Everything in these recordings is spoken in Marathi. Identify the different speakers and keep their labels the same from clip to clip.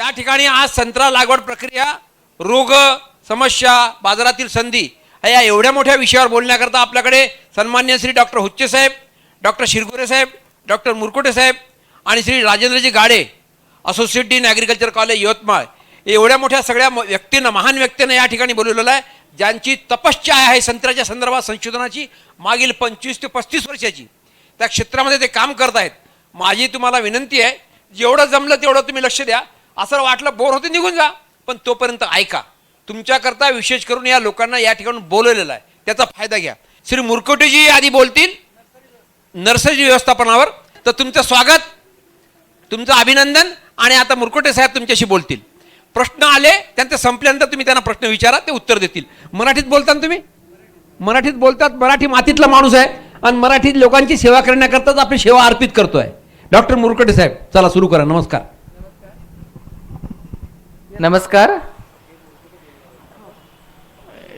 Speaker 1: या ठिकाणी आज संत्रा लागवड प्रक्रिया, रोग, समस्या, बाजारातील संधी या एवढ्या मोठ्या विषयावर बोलण्याकरता आपल्याकडे सन्मान्य Shri doctor Hucche saheb, doctor Shirgore saheb, doctor Murkute saheb आणि श्री राजेंद्रजी Gade, associate dean agriculture college Yavatmal, एवढ्या मोठ्या सगळ्या व्यक्तींना, महान व्यक्तींना या ठिकाणी बोलवलेलं आहे, ज्यांची तपश्चर्या आहे संत्र्याच्या संदर्भात संशोधनाची मागील 25 ते 35 वर्षाची. त्या क्षेत्रामध्ये ते काम करत आहेत. माझी तुम्हाला विनंती आहे, जेवढं जमलं तेवढं तुम्ही लक्ष द्या. असं वाटलं बोर होते निघून जा, पण तोपर्यंत ऐका. तुमच्याकरता विशेष करून या लोकांना या ठिकाणी बोलवलेलं आहे, त्याचा फायदा घ्या. श्री मुरकुटेजी आधी बोलतील नर्सरी व्यवस्थापनावर. तर तुमचं स्वागत, तुमचं अभिनंदन. आणि आता मुरकुटे साहेब तुमच्याशी बोलतील. प्रश्न आले त्यांचे संपल्यानंतर तुम्ही त्यांना प्रश्न विचारा, ते उत्तर देतील. मराठीत बोलता ना तुम्ही? मराठीत बोलतात. मराठी मातीतला माणूस आहे आणि मराठी लोकांची सेवा करण्याकरताच आपली सेवा अर्पित करतोय. डॉक्टर मुरकुटे साहेब, चला सुरू करा. नमस्कार.
Speaker 2: नमस्कार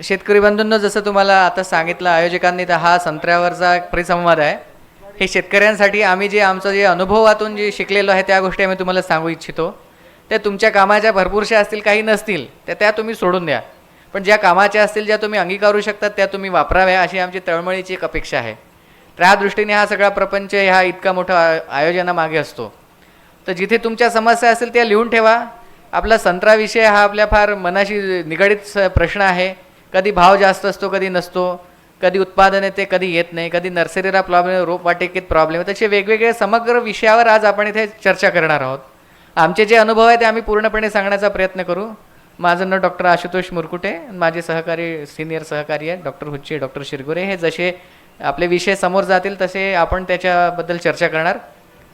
Speaker 2: शेतकरी बंधूंनो, जसं तुम्हाला आता सांगितलं आयोजकांनी, तर हा संत्र्यावरचा परिसंवाद आहे. हे शेतकऱ्यांसाठी आम्ही जे आमचं जे अनुभवातून जे शिकलेलो आहे त्या गोष्टी आम्ही तुम्हाला सांगू इच्छितो. त्या तुमच्या कामाच्या भरपूरशा असतील, काही नसतील, त्या तुम्ही सोडून द्या. पण ज्या कामाच्या असतील, ज्या तुम्ही अंगीकारू शकतात, त्या तुम्ही वापराव्या, अशी आमची तळमळीची एक अपेक्षा आहे. त्या दृष्टीने हा सगळा प्रपंच ह्या इतका मोठा आयोजनामागे असतो. तर जिथे तुमच्या समस्या असतील त्या लिहून ठेवा. आपला संत्रा विषय हा आपल्या फार मनाशी निगडीत प्रश्न आहे. कधी भाव जास्त असतो, कधी नसतो, कधी उत्पादन येते, कधी येत नाही, कधी नर्सरीला प्रॉब्लेम, रोपवाटिकेत प्रॉब्लेम, तसे वेगवेगळे समग्र विषयावर आज आपण इथे चर्चा करणार आहोत. आमचे जे अनुभव आहे ते आम्ही पूर्णपणे सांगण्याचा प्रयत्न करू. माझं नाव डॉक्टर आशुतोष मुरकुटे, माझे सहकारी सिनियर सहकारी आहेत डॉक्टर हुच्चे, डॉक्टर शिरगोरे. हे जसे आपले विषय समोर जातील तसे आपण त्याच्याबद्दल चर्चा करणार.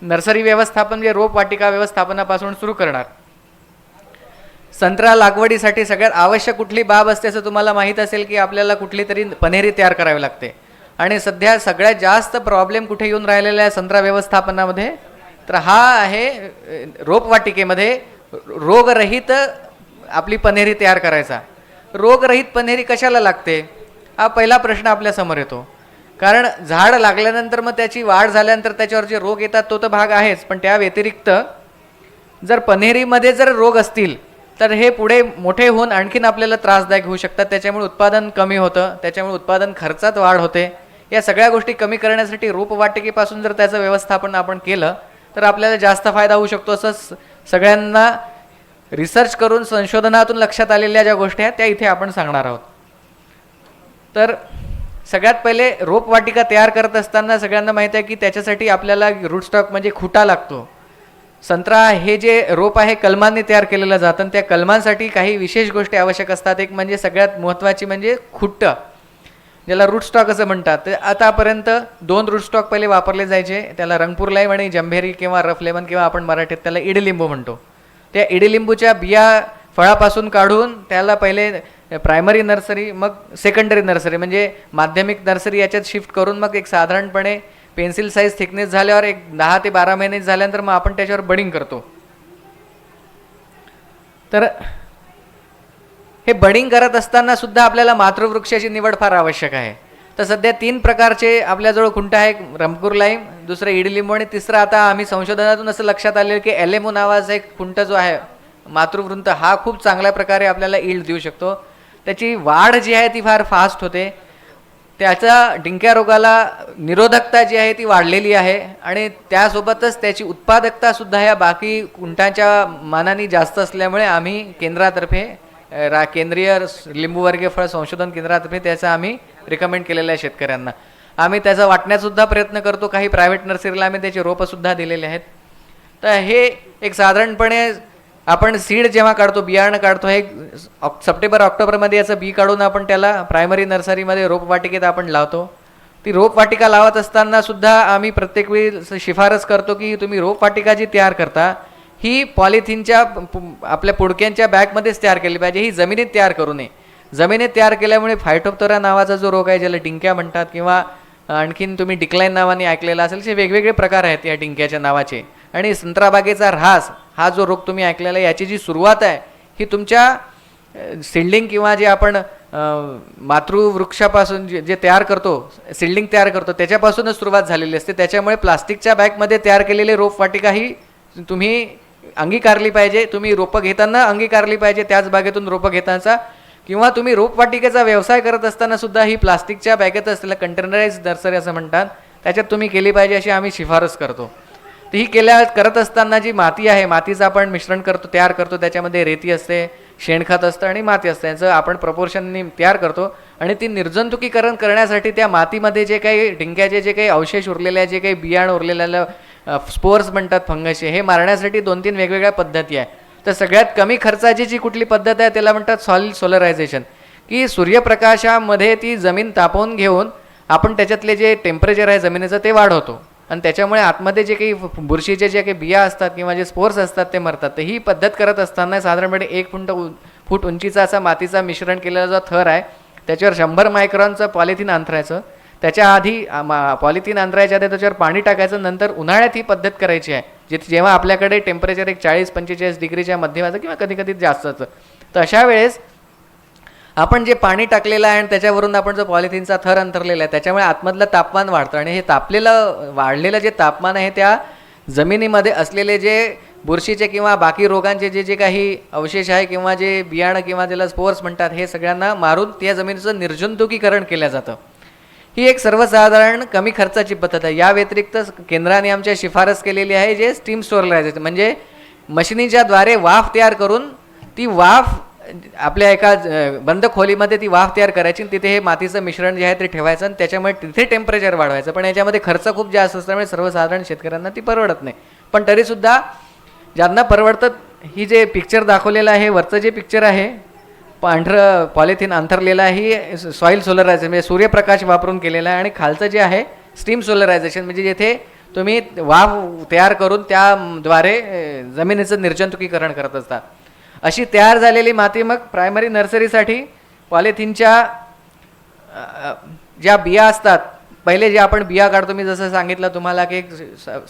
Speaker 2: नर्सरी व्यवस्थापन म्हणजे रोपवाटिका व्यवस्थापनापासून सुरू करणार. संत्रा लागवडीसाठी सगळ्यात आवश्यक कुठली बाब असते असं तुम्हाला माहीत असेल की आपल्याला कुठली तरी पन्हेरी तयार करावी लागते. आणि सध्या सगळ्यात जास्त प्रॉब्लेम कुठे येऊन राहिलेला आहे संत्रा व्यवस्थापनामध्ये, तर हा आहे रोपवाटिकेमध्ये रोगरहित आपली पन्हेरी तयार करायचा. रोगरहित पन्हेरी कशाला लागते हा पहिला प्रश्न आपल्यासमोर येतो. कारण झाड लागल्यानंतर मग त्याची वाढ झाल्यानंतर त्याच्यावर जे रोग येतात तो तर भाग आहेच, पण त्या व्यतिरिक्त जर पन्हेरीमध्ये जर रोग असतील तर हे पुढे मोठे होऊन आणखीन आपल्याला त्रासदायक होऊ शकतात. त्याच्यामुळे उत्पादन कमी होतं, त्याच्यामुळे उत्पादन खर्चात वाढ होते. या सगळ्या गोष्टी कमी करण्यासाठी रोपवाटिकेपासून जर त्याचं व्यवस्थापन आपण केलं तर आपल्याला जास्त फायदा होऊ शकतो. असं सगळ्यांना रिसर्च करून संशोधनातून लक्षात आलेल्या ज्या गोष्टी आहेत त्या इथे आपण सांगणार आहोत. तर सगळ्यात पहिले रोपवाटिका तयार करत असताना सगळ्यांना माहीत आहे की त्याच्यासाठी आपल्याला रूटस्टॉक म्हणजे खुटा लागतो. संत्रा हे जे रोप आहे कलमांनी तयार केलेलं जातं आणि त्या कलमांसाठी काही विशेष गोष्टी आवश्यक असतात. एक म्हणजे सगळ्यात महत्त्वाची म्हणजे खुट्ट, ज्याला रूटस्टॉक असं म्हणतात. तर आतापर्यंत 2 रूटस्टॉक पहिले वापरले जायचे, त्याला रंगपूर लाईम आणि जंभेरी किंवा रफ लेमन किंवा आपण मराठीत त्याला इडलिंबू म्हणतो. त्या इडलिंबूच्या बिया फळापासून काढून त्याला पहिले प्रायमरी नर्सरी, मग सेकंडरी नर्सरी म्हणजे माध्यमिक नर्सरी याच्यात शिफ्ट करून मग एक साधारणपणे पेन्सिल साईज थिकनेस झाल्यावर एक 10 ते 12 महिने झाल्यानंतर मग आपण त्याच्यावर बडिंग करतो. तर हे बडिंग करत असताना सुद्धा आपल्याला मातृवृक्षाची निवड फार आवश्यक आहे. तर सध्या 3 प्रकारचे आपल्याजवळ खुंट आहे, रंगपूर लाईम, दुसरं इडलिंबू आणि तिसरं आता आम्ही संशोधनातून असं लक्षात आलेलं की एलेमो नावाचा एक खुंट जो आहे मातृवृंत, हा खूप चांगल्या प्रकारे आपल्याला ईल्ड देऊ शकतो. त्याची वाढ जी आहे ती फार फास्ट होते. त्याचा डिंक्या रोगाला निरोधकता जी आहे ती वाढलेली आहे आणि त्यासोबतच त्याची उत्पादकतासुद्धा ह्या बाकी कुंटांच्या मानाने जास्त असल्यामुळे आम्ही केंद्रातर्फे केंद्रीय लिंबूवर्गीय फळ संशोधन केंद्रातर्फे त्याचा आम्ही रिकमेंड केलेलं आहे शेतकऱ्यांना. आम्ही त्याचा वाटण्यासुद्धा प्रयत्न करतो. काही प्रायव्हेट नर्सरीला आम्ही त्याचे रोपंसुद्धा दिलेले आहेत. तर हे एक साधारणपणे आपण सीड जेव्हा काढतो, बियाणं काढतो, हे सप्टेंबर ऑक्टोबरमध्ये याचं बी काढून आपण त्याला प्रायमरी नर्सरीमध्ये रोपवाटिकेत आपण लावतो. ती रोपवाटिका लावत असताना सुद्धा आम्ही प्रत्येक वेळी शिफारस करतो की तुम्ही रोपवाटिका जी तयार करता ही पॉलिथिनच्या आपल्या पुडक्यांच्या बॅगमध्येच तयार केली पाहिजे. ही जमिनीत तयार करू नये. जमिनीत तयार केल्यामुळे फायटोप्थोरा नावाचा जो रोग आहे, ज्याला डिंक्या म्हणतात किंवा आणखीन तुम्ही डिक्लाइन नावाने ऐकलेला असेल, असे वेगवेगळे प्रकार आहेत या डिंक्याच्या नावाचे. आणि संत्राबागेचा ऱ्हास हा जो रोग तुम्ही ऐकलेला आहे, याची जी सुरुवात आहे ही तुमच्या सिडलिंग किंवा जे आपण मातृवृक्षापासून जे तयार करतो, सिडलिंग तयार करतो, त्याच्यापासूनच सुरुवात झालेली असते. त्याच्यामुळे प्लास्टिकच्या बॅगमध्ये तयार केलेले रोपवाटिका ही तुम्ही अंगीकारली पाहिजे, तुम्ही रोपं घेताना अंगीकारली पाहिजे त्याच बागेतून रोपं घेताना, किंवा तुम्ही रोपवाटिकेचा व्यवसाय करत असताना सुद्धा ही प्लास्टिकच्या बॅगेत असलेल्या कंटेनराइज नर्सरी असं म्हणतात त्याच्यात तुम्ही केली पाहिजे अशी आम्ही शिफारस करतो. तर ही करत असताना जी माती आहे, मातीचं आपण मिश्रण करतो, तयार करतो, त्याच्यामध्ये रेती असते, शेणखत असतं आणि माती असते, याचं आपण प्रपोर्शननी तयार करतो आणि ती निर्जंतुकीकरण करण्यासाठी त्या मातीमध्ये जे काही डिंक्याचे जे काही अवशेष उरलेले आहे, जे काही बियाणं उरलेलं स्पोर्स म्हणतात फंगसचे, हे मारण्यासाठी 2-3 वेगवेगळ्या पद्धती आहे. तर सगळ्यात कमी खर्चाची जी कुठली पद्धत आहे त्याला म्हणतात सॉइल सोलरायझेशन, की सूर्यप्रकाशामध्ये ती जमीन तापवून घेऊन आपण त्याच्यातले जे टेम्परेचर आहे जमिनीचं ते वाढवतो आणि त्याच्यामुळे आतमध्ये जे काही बुरशीचे जे काही बिया असतात किंवा जे स्पोर्स असतात ते मरतात. तर ही पद्धत करत असताना साधारणपणे 1 फूट उंचीचा असा मातीचा मिश्रण केलेला जो थर आहे त्याच्यावर 100 मायक्रॉनचं पॉलिथिन अंथरायचं. त्याच्या आधी पॉलिथिन अंतरायच्या आधी त्याच्यावर पाणी टाकायचं. नंतर उन्हाळ्यात ही पद्धत करायची आहे जेव्हा आपल्याकडे टेम्परेचर एक 40-45 डिग्रीच्या मध्यभागी किंवा कधी कधी जास्तचं. तर अशा वेळेस आपण जे पाणी टाकलेलं आहे आणि त्याच्यावरून आपण जो पॉलिथिनचा थर अंतरलेला आहे त्याच्यामुळे आतमधलं तापमान वाढतं आणि हे वाढलेलं जे तापमान आहे त्या जमिनीमध्ये असलेले जे बुरशीचे किंवा बाकी रोगांचे जे जे काही अवशेष आहे किंवा जे बियाणं किंवा ज्याला स्पोर्स म्हणतात हे सगळ्यांना मारून त्या जमिनीचं निर्जंतुकीकरण केलं जातं. ही एक सर्वसाधारण कमी खर्चाची पद्धत आहे. या व्यतिरिक्त केंद्राने आमच्या शिफारस केलेली आहे जे स्टीम स्टोरलायझेशन, म्हणजे मशिनीच्या द्वारे वाफ तयार करून ती वाफ आपल्या एका बंद खोलीमध्ये ती वाफ तयार करायची आणि तिथे हे मातीचं मिश्रण जे आहे ते ठेवायचं आणि त्याच्यामुळे तिथे टेम्परेचर वाढवायचं. पण याच्यामध्ये खर्च खूप जास्त असल्यामुळे सर्वसाधारण शेतकऱ्यांना ती परवडत नाही. पण तरीसुद्धा ज्यांना परवडतं, ही जे पिक्चर दाखवलेलं आहे, वरचं जे पिक्चर आहे पांढरं पॉलिथिन अंथरलेलं आहे, ही सॉईल सोलरायझेशन म्हणजे सूर्यप्रकाश वापरून केलेलं आहे आणि खालचं जे आहे स्टीम सोलरायझेशन म्हणजे जिथे तुम्ही वाफ तयार करून त्याद्वारे जमिनीचं निर्जंतुकीकरण करत असतात. अशी तयार झालेली माती मग प्रायमरी नर्सरीसाठी पॉलिथिनच्या ज्या बिया असतात, पहिले जे आपण बिया काढतो, मी जसं सांगितलं तुम्हाला की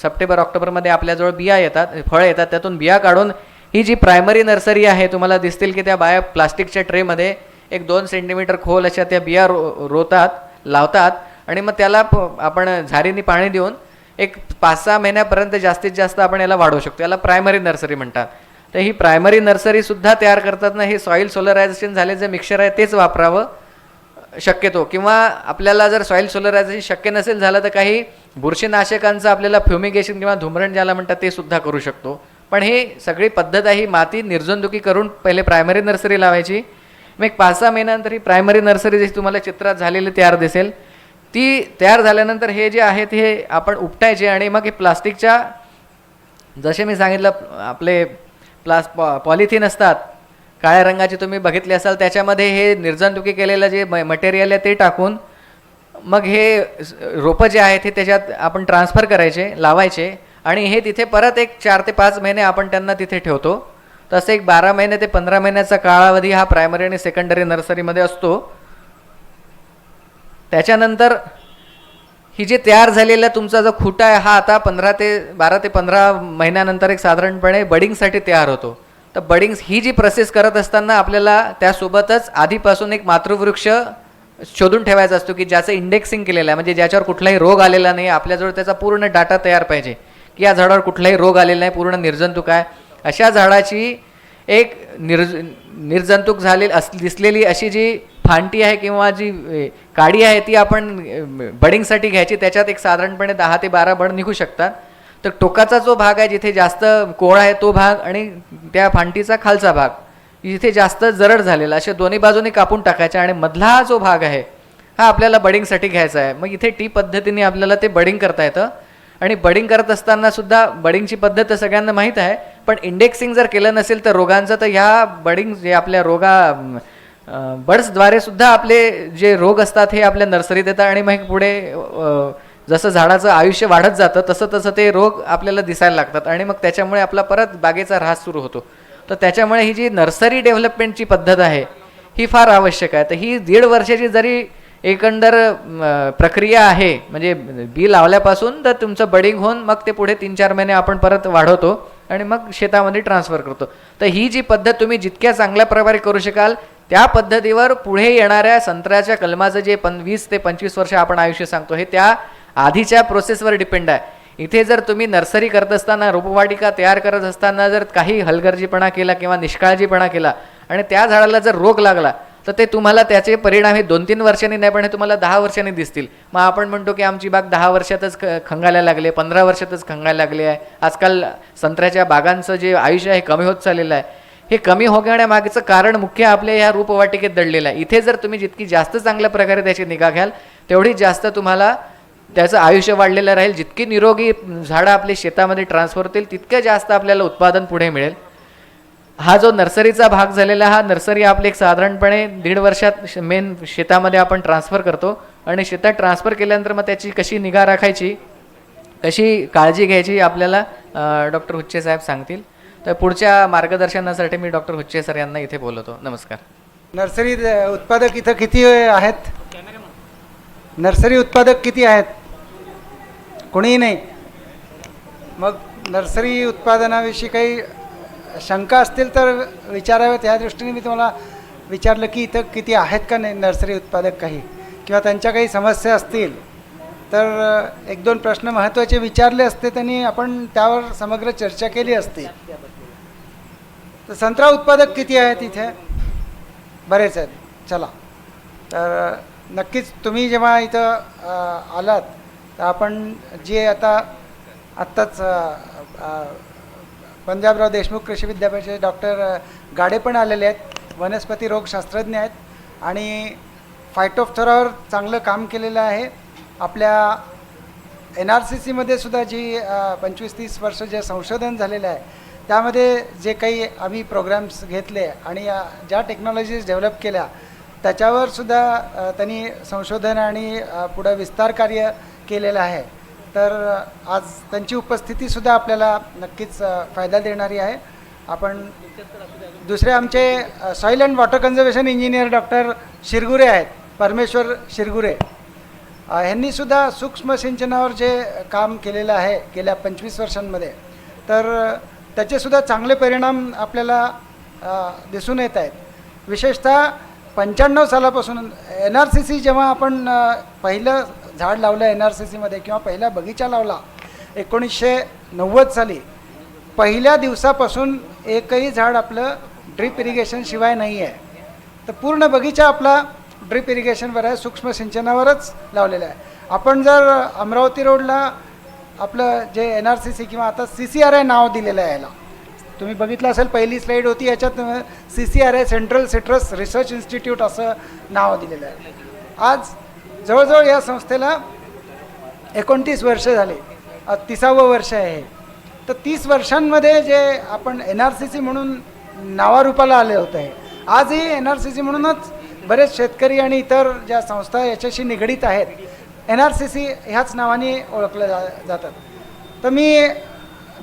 Speaker 2: सप्टेंबर-ऑक्टोबरमध्ये आपल्याजवळ बिया येतात, फळं येतात, त्यातून बिया काढून ही जी प्रायमरी नर्सरी आहे तुम्हाला दिसतील की त्या बाया प्लास्टिकच्या ट्रेमध्ये 1-2 सेंटीमीटर खोल अशा त्या बिया लावतात आणि मग त्याला आपण झारीने पाणी देऊन एक 5-6 महिन्यापर्यंत जास्तीत जास्त आपण याला वाढवू शकतो. याला प्रायमरी नर्सरी म्हणतात. तर ही प्रायमरी नर्सरीसुद्धा तयार करताना हे सॉईल सोलरायझेशन झाले जे मिक्सचर आहे तेच वापरावं शक्यतो, किंवा आपल्याला जर सॉईल सोलरायझेशन शक्य नसेल झालं तर काही बुरशीनाशकांचं आपल्याला फ्युमिगेशन किंवा धुमरण ज्याला म्हणतात ते सुद्धा करू शकतो. पण ही सगळी पद्धत आहे, ही माती निर्जंतुकी करून पहिले प्रायमरी नर्सरी लावायची. मग एक 5-6 महिन्यानंतर ही प्रायमरी नर्सरी जशी तुम्हाला चित्रात झालेली तयार दिसेल, ती तयार झाल्यानंतर हे जे आहेत हे आपण उपटायचे आणि मग हे प्लास्टिकच्या, जसे मी सांगितलं आपले पॉलिथिन असतात काळ्या रंगाचे, तुम्ही बघितले असाल, त्याच्यामध्ये हे निर्जंतुकी केलेलं जे मटेरियल आहे ते टाकून मग हे रोपं जे आहेत हे त्याच्यात आपण ट्रान्सफर करायचे, लावायचे आणि हे तिथे परत एक 4 ते 5 महिने आपण त्यांना तिथे ठेवतो. तसं एक 12 महिने ते 15 महिन्याचा कालावधी हा प्रायमरी आणि सेकंडरी नर्सरीमध्ये असतो. त्याच्यानंतर ही जे तयार झालेला तुमचा जो खुटा आहे हा आता 12 ते 15 महिन्यानंतर एक साधारणपणे बडिंगसाठी तयार होतो. तर बडिंग ही जी प्रोसेस करत असताना आपल्याला त्यासोबतच आधीपासून एक मातृवृक्ष शोधून ठेवायचा असतो की ज्याचं इंडेक्सिंग केलेलं आहे, म्हणजे ज्याच्यावर कुठलाही रोग आलेला नाही. आपल्याजवळ त्याचा पूर्ण डाटा तयार पाहिजे की या झाडावर कुठलाही रोग आलेला नाही, पूर्ण निर्जंतुक आहे. अशा झाडाची एक निर्जंतुक दिसलेली अशी जी फांटी आहे किंवा जी काडी आहे ती आपण बडिंगसाठी घ्यायची. त्याच्यात एक साधारणपणे 10 ते 12 बड निघू शकतात. तर टोकाचा जो भाग आहे जिथे जास्त कोळ आहे तो भाग आणि त्या फांटीचा खालचा भाग जिथे जास्त जरड झालेला, असे दोन्ही बाजूने कापून टाकायचे आणि मधला हा जो भाग आहे हा आपल्याला बडिंगसाठी घ्यायचा आहे. मग इथे टी पद्धतीने आपल्याला ते बडिंग करता येतं आणि बडिंग करत असताना सुद्धा बडिंगची पद्धत तर सगळ्यांना माहीत आहे, पण इंडेक्सिंग जर केलं नसेल तर रोगांचं, तर ह्या बडिंग जे आपल्या बड्सद्वारे सुद्धा आपले जे रोग असतात हे आपल्या नर्सरीत येतात आणि मग पुढे जसं झाडाचं आयुष्य वाढत जातं तसं तसं ते रोग आपल्याला दिसायला लागतात आणि मग त्याच्यामुळे आपला परत बागेचा ऱ्हास सुरू होतो. तर त्याच्यामुळे ही जी नर्सरी डेव्हलपमेंटची पद्धत आहे ही फार आवश्यक आहे. तर ही 1.5 वर्षाची जरी एकंदर प्रक्रिया आहे, म्हणजे बी लावल्यापासून तर तुमचं बडिंग होऊन मग ते पुढे 3-4 महिने आपण परत वाढवतो आणि मग शेतामध्ये ट्रान्सफर करतो. तर ही जी पद्धत तुम्ही जितक्या चांगल्या प्रकारे करू शकाल त्या पद्धतीवर पुढे येणाऱ्या संत्र्याच्या कलमाचं जे 20 ते 25 वर्ष आपण आयुष्य सांगतो हे त्या आधीच्या प्रोसेसवर डिपेंड आहे. इथे जर तुम्ही नर्सरी करत असताना, रोपवाटिका तयार करत असताना जर काही हलगर्जीपणा केला किंवा निष्काळजीपणा केला आणि त्या झाडाला जर रोग लागला, तर ते तुम्हाला त्याचे परिणाम हे 2-3 वर्षांनी नाही, पण हे तुम्हाला 10 वर्षांनी दिसतील. मग आपण म्हणतो की आमची बाग 10 वर्षातच खंगायला लागली, 15 वर्षातच खंगायला लागली आहे. आजकाल संत्र्याच्या बागांचं जे आयुष्य आहे कमी होत चाललेलं आहे. हे कमी होण्यामागचं कारण मुख्य आपल्या ह्या रोपवाटिकेत दडलेलं आहे. इथे जर तुम्ही जितकी जास्त चांगल्या प्रकारे त्याची निगा घ्याल, तेवढी जास्त तुम्हाला त्याचं आयुष्य वाढलेलं राहील. जितकी निरोगी झाडं आपल्या शेतामध्ये ट्रान्सफर होतील, तितकं जास्त आपल्याला उत्पादन पुढे मिळेल. हा जो नर्सरीचा भाग झालेला, हा नर्सरी आपले एक साधारणपणे 1.5 वर्षात मेन शेतामध्ये आपण ट्रान्सफर करतो आणि शेतात ट्रान्सफर केल्यानंतर मग त्याची कशी निगा राखायची, कशी काळजी घ्यायची आपल्याला डॉक्टर हुच्चे साहेब सांगतील. तर पुढच्या मार्गदर्शनासाठी मी डॉक्टर हुच्चे सर यांना इथे बोलवतो. नमस्कार.
Speaker 3: नर्सरी उत्पादक इथं किती आहेत? नर्सरी उत्पादक किती आहेत? कोणीही नाही. मग नर्सरी उत्पादनाविषयी काही शंका असतील तर विचाराव्यात. या दृष्टीने मी तुम्हाला विचारलं की इथं किती आहेत का नाही नर्सरी उत्पादक काही, किंवा त्यांच्या काही समस्या असतील तर 1-2 प्रश्न महत्त्वाचे विचारले असते त्यांनी, आपण त्यावर समग्र चर्चा केली असती. तर संत्रा उत्पादक किती आहेत इथे? बरेच आहेत. चला, तर नक्कीच तुम्ही जेव्हा इथं आलात तर आपण जे आत्ताच पंजाबराव देशमुख कृषी विद्यापीठाचे डॉक्टर गाडे पण आलेले आहेत, वनस्पती रोगशास्त्रज्ञ आहेत आणि फायटोफ्थोरावर चांगलं काम केलेलं आहे. आपल्या NRCCमध्ये सुद्धा जी 25-30 वर्ष जे संशोधन झालेलं आहे त्यामध्ये जे काही आम्ही प्रोग्राम्स घेतले आणि ज्या टेक्नॉलॉजीज डेव्हलप केल्या त्याच्यावर सुद्धा त्यांनी संशोधन आणि पुढं विस्तार कार्य केलेलं आहे. तर आज त्यांची उपस्थितीसुद्धा आपल्याला नक्कीच फायदा देणारी आहे. आपण दुसरे आमचे soil and water conservation engineer doctor Shirgure आहेत, परमेश्वर शिरगुरे. ह्यांनीसुद्धा सूक्ष्म सिंचनावर जे काम केलेलं आहे गेल्या 25 वर्षांमध्ये, तर त्याचेसुद्धा चांगले परिणाम आपल्याला दिसून येत आहेत. विशेषतः 95 सालापासून NRCC जेव्हा आपण पहिलं झाड लावलं NRCCमध्ये किंवा पहिला बगीचा लावला 1990 साली, पहिल्या दिवसापासून एकही झाड आपलं ड्रीप इरिगेशन शिवाय नाही आहे. तर पूर्ण बगीचा आपला ड्रीप इरिगेशनवर आहे, सूक्ष्म सिंचनावरच लावलेला आहे. आपण जर अमरावती रोडला आपलं जे NRCC किंवा आता CCRI नाव दिलेलं आहे याला, तुम्ही बघितलं असेल पहिली स्लाईड होती, याच्यात CCRI central citrus research institute असं नाव दिलेलं आहे. आज जवळजवळ या संस्थेला 29 वर्ष झाले, 30वं वर्ष आहे. तर 30 वर्षांमध्ये जे आपण NRCC म्हणून नावारूपाला आले होतं आहे, आजही NRCC म्हणूनच बरेच शेतकरी आणि इतर ज्या संस्था याच्याशी निगडीत आहेत NRCC ह्याच नावाने ओळखलं जातात. तर मी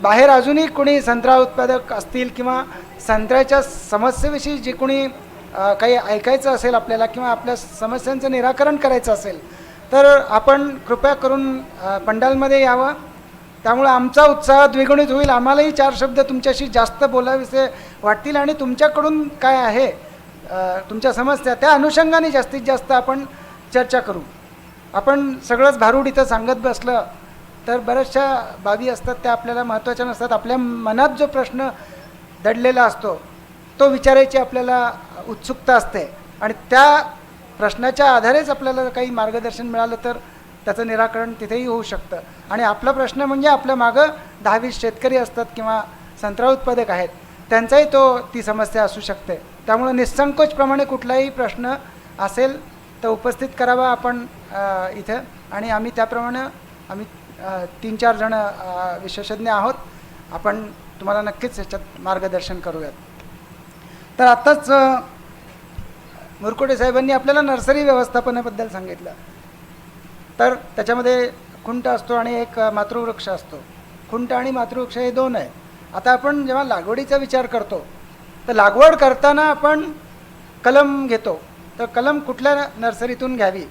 Speaker 3: बाहेर अजूनही कोणी संत्रा उत्पादक असतील किंवा संत्र्याच्या समस्येविषयी जे कोणी काही ऐकायचं असेल आपल्याला किंवा आपल्या समस्यांचं निराकरण करायचं असेल तर आपण कृपया करून पंडालमध्ये यावं. त्यामुळे आमचा उत्साह द्विगुणित होईल. आम्हालाही 4 शब्द तुमच्याशी जास्त बोलावेसे वाटतील आणि तुमच्याकडून काय आहे तुमच्या समस्या त्या अनुषंगाने जास्तीत जास्त आपण चर्चा करू. आपण सगळंच भारूड इथं सांगत बसलं तर बऱ्याचशा बाबी असतात त्या आपल्याला महत्त्वाच्या नसतात. आपल्या मनात जो प्रश्न दडलेला असतो तो विचारायची आपल्याला उत्सुकता असते आणि त्या प्रश्नाच्या आधारेच आपल्याला काही मार्गदर्शन मिळालं तर त्याचं निराकरण तिथेही होऊ शकतं. आणि आपला प्रश्न म्हणजे आपल्या मागं 10-20 शेतकरी असतात किंवा संत्रा उत्पादक आहेत, त्यांचाही ती समस्या असू शकते. त्यामुळे निःसंकोचप्रमाणे कुठलाही प्रश्न असेल तर उपस्थित करावा आपण इथं, आणि आम्ही त्याप्रमाणे 3-4 जण विशेषज्ञ आहोत. आपण तुम्हाला नक्कीच याच्यात मार्गदर्शन करूयात. तर आत्ताच मुरकुटे साहेबांनी आपल्याला नर्सरी व्यवस्थापनाबद्दल सांगितलं. तर त्याच्यामध्ये खुंट असतो आणि एक मातृवृक्ष असतो. खुंट आणि मातृवृक्ष हे 2 आहे. आता आपण जेव्हा लागवडीचा विचार करतो तर लागवड करताना आपण कलम घेतो, तर कलम कुठल्या नर्सरीतून घ्यावी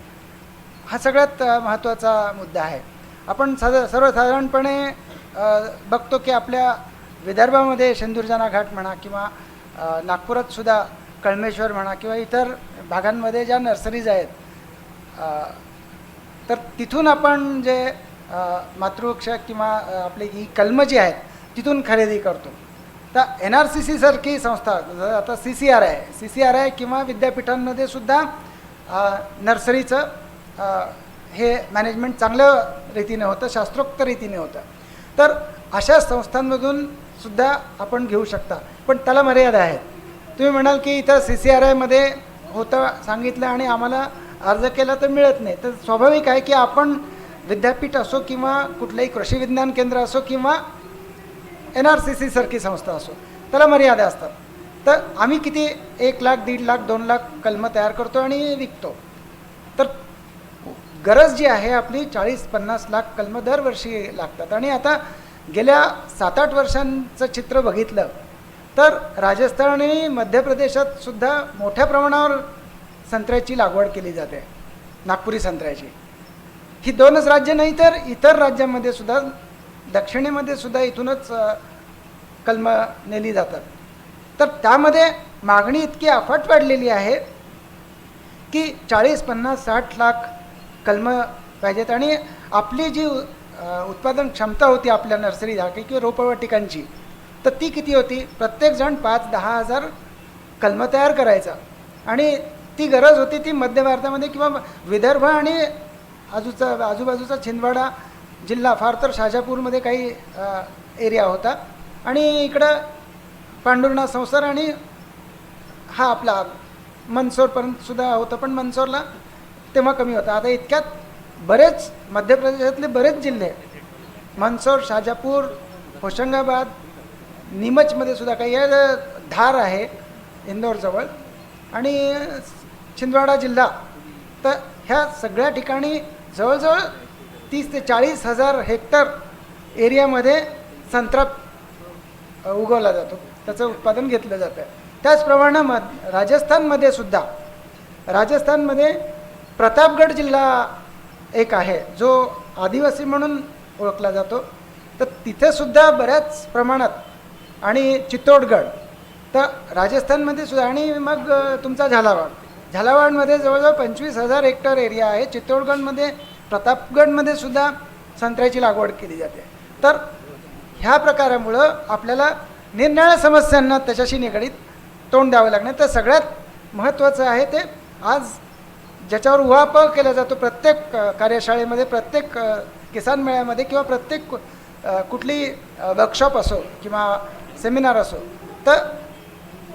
Speaker 3: हा सगळ्यात महत्त्वाचा मुद्दा आहे. आपण सर्वसाधारणपणे बघतो की आपल्या विदर्भामध्ये शेंदुरजाना घाट म्हणा किंवा नागपुरात सुद्धा कळमेश्वर म्हणा किंवा इतर भागांमध्ये ज्या नर्सरीज आहेत तर तिथून आपण जे मातृवृक्ष किंवा आपली ही कलमं जी आहेत तिथून खरेदी करतो. तर NRCC सारखी संस्था आता CCRI किंवा विद्यापीठांमध्ये सुद्धा नर्सरीचं हे मॅनेजमेंट चांगल्या रीतीने होतं, शास्त्रोक्त रीतीने होतं. तर अशा संस्थांमधून सुद्धा आपण घेऊ शकता, पण त्याला मर्यादा आहेत. तुम्ही म्हणाल की इथं CCRIमध्ये होतं सांगितलं आणि आम्हाला अर्ज केला तर मिळत नाही. तर स्वाभाविक आहे की आपण विद्यापीठ असो किंवा कुठलंही कृषी विज्ञान केंद्र असो किंवा NRCC सारखी संस्था असो, त्याला मर्यादा असतात. तर आम्ही किती 1 लाख, 1.5 लाख, 2 लाख कलमं तयार करतो आणि विकतो. तर गरज जी आहे आपली 40-50 लाख कलमं दरवर्षी लागतात. आणि आता गेल्या 7-8 वर्षांचं चित्र बघितलं तर राजस्थान आणि मध्य प्रदेशात सुद्धा मोठ्या प्रमाणावर संत्र्याची लागवड केली जाते, नागपुरी संत्र्याची. ही 2च राज्य नाही तर इतर राज्यांमध्ये सुद्धा, दक्षिणेमध्ये सुद्धा इथूनच कलमं नेली जातात. तर त्यामध्ये मागणी इतकी अफाट वाढलेली आहे की 40, 50, 60 लाख कलमं पाहिजेत. आणि आपली जी उत्पादन क्षमता होती आपल्या नर्सरी झाकी किंवा रोपवाटिकांची, तर ती किती होती? प्रत्येकजण 5-10 हजार कलमं तयार करायचा. आणि ती गरज होती ती मध्य भारतामध्ये किंवा विदर्भ आणि आजूबाजूचा छिंदवाडा जिल्हा, फार तर शाजापूरमध्ये काही एरिया होता, आणि इकडं पांडुर्णा, संसार आणि हा आपला मंदसौरपर्यंत सुद्धा होतं, पण मंदसौरला तेव्हा कमी होता. आता इतक्यात बरेच मध्य प्रदेशातले बरेच जिल्हे, मंदसौर, शाजापूर, होशंगाबाद, नीमचमध्ये सुद्धा काही आहे, धार आहे इंदोरजवळ, आणि छिंदवाडा जिल्हा. तर ह्या सगळ्या ठिकाणी जवळजवळ 30 ते 40 हजार हेक्टर एरियामध्ये संत्रा उगवला जातो, त्याचं उत्पादन घेतलं जातं. त्याचप्रमाणे राजस्थानमध्ये सुद्धा, राजस्थानमध्ये प्रतापगड जिल्हा एक आहे जो आदिवासी म्हणून ओळखला जातो. तर तिथेसुद्धा बऱ्याच प्रमाणात, आणि चित्तोडगड, तर राजस्थानमध्ये सुद्धा. आणि मग तुमचा झालावाडमध्ये जवळजवळ 25,000 हेक्टर एरिया आहे. चित्तोडगडमध्ये, प्रतापगडमध्ये सुद्धा संत्र्याची लागवड केली जाते. तर ह्या प्रकारामुळं आपल्याला निरनिराळ्या समस्यांना त्याच्याशी निगडीत तोंड द्यावं लागणार. तर सगळ्यात महत्त्वाचं आहे ते आज ज्याच्यावर उहापोह केला जातो प्रत्येक कार्यशाळेमध्ये, प्रत्येक किसान मेळ्यामध्ये किंवा प्रत्येक कुठली वर्कशॉप असो किंवा सेमिनार असो, तर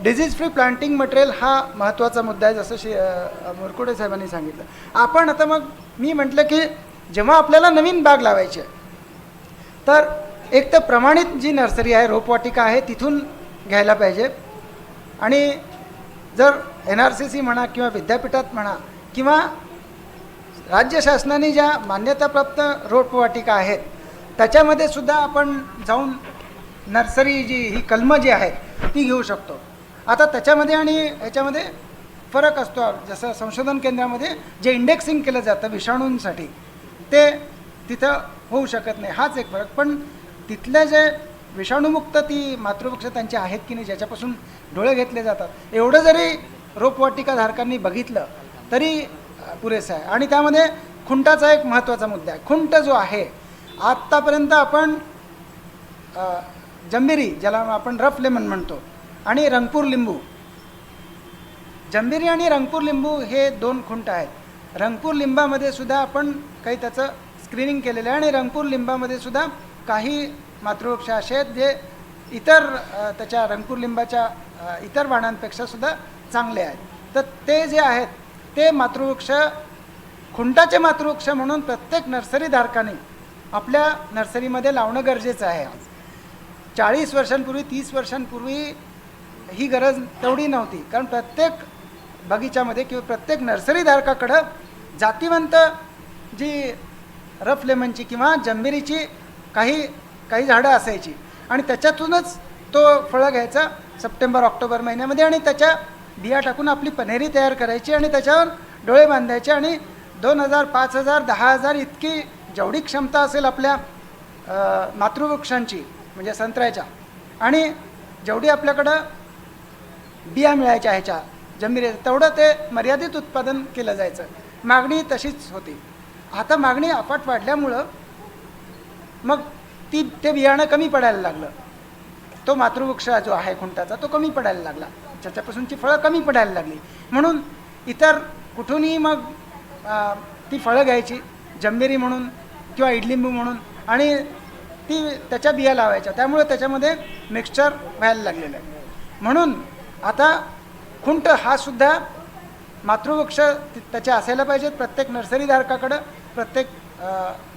Speaker 3: डिझीज फ्री प्लांटिंग मटेरियल हा महत्त्वाचा मुद्दा आहे, जसं मुरकुडे साहेबांनी सांगितलं. आपण आता मग मी म्हटलं की जेव्हा आपल्याला नवीन बाग लावायची आहे, तर एक तर प्रमाणित जी नर्सरी आहे, रोपवाटिका आहे, तिथून घ्यायला पाहिजे. आणि जर NRCC म्हणा किंवा विद्यापीठात म्हणा किंवा राज्य शासनाने ज्या मान्यताप्राप्त रोपवाटिका आहेत त्याच्यामध्ये सुद्धा आपण जाऊन नर्सरी जी ही कलमं जी आहेत ती घेऊ शकतो. आता त्याच्यामध्ये आणि ह्याच्यामध्ये फरक असतो. जसं संशोधन केंद्रामध्ये जे इंडेक्सिंग केलं जातं विषाणूंसाठी, ते तिथं होऊ शकत नाही, हाच एक फरक. पण तिथले जे विषाणूमुक्त ती मातृवृक्ष त्यांचे आहेत की नाही, ज्याच्यापासून डोळे घेतले जातात, एवढं जरी रोपवाटिकाधारकांनी बघितलं तरी पुरेसं आहे. आणि त्यामध्ये खुंटाचा एक महत्त्वाचा मुद्दा आहे. खुंट जो आहे, आत्तापर्यंत आपण जंबिरी, ज्याला आपण रफ लेमन म्हणतो, आणि रंगपूर लिंबू, जंबिरी आणि रंगपूर लिंबू हे 2 खुंट आहेत. रंगपूर लिंबामध्ये सुद्धा आपण काही त्याचं स्क्रीनिंग केलेलं आहे, आणि रंगपूर लिंबामध्ये सुद्धा काही मातृवृक्ष असे आहेत जे इतर त्याच्या रंगपूर लिंबाच्या इतर वाणांपेक्षा सुद्धा चांगले आहेत. तर ते जे आहेत ते मातृवृक्ष, खुंटाचे मातृवृक्ष म्हणून प्रत्येक नर्सरीधारकाने आपल्या नर्सरीमध्ये लावणं गरजेचं आहे. 40 वर्षांपूर्वी, 30 वर्षांपूर्वी ही गरज तेवढी नव्हती, कारण प्रत्येक बगीच्यामध्ये किंवा प्रत्येक नर्सरीधारकाकडं जातिवंत जी रफ लेमनची किंवा जंबिरीची काही झाडं असायची, आणि त्याच्यातूनच तो फळं घ्यायचा सप्टेंबर-ऑक्टोबर महिन्यामध्ये, आणि त्याच्या बिया टाकून आपली पन्हेरी तयार करायची आणि त्याच्यावर डोळे बांधायचे. आणि 2,000, 5,000, 10,000 इतकी जेवढी क्षमता असेल आपल्या मातृवृक्षांची म्हणजे संत्र्याच्या, आणि जेवढी आपल्याकडं बिया मिळायच्या ह्याच्या जमिनीचं, तेवढं ते मर्यादित उत्पादन केलं जायचं. मागणी तशीच होती. आता मागणी अफाट वाढल्यामुळं मग ते बियाणं कमी पडायला लागलं. तो मातृवृक्ष जो आहे खुंटाचा तो कमी पडायला लागला, त्याच्यापासूनची फळं कमी पडायला लागली. म्हणून इतर कुठूनही मग ती फळं घ्यायची, जंबेरी म्हणून किंवा इडलिंबू म्हणून, आणि ती त्याच्या बिया लावायच्या. त्यामुळे त्याच्यामध्ये मिक्सचर व्हायला लागलेलं आहे. म्हणून आता खुंट हा सुद्धा मातृवृक्ष त्याचे असायला पाहिजेत प्रत्येक नर्सरीधारकाकडं, प्रत्येक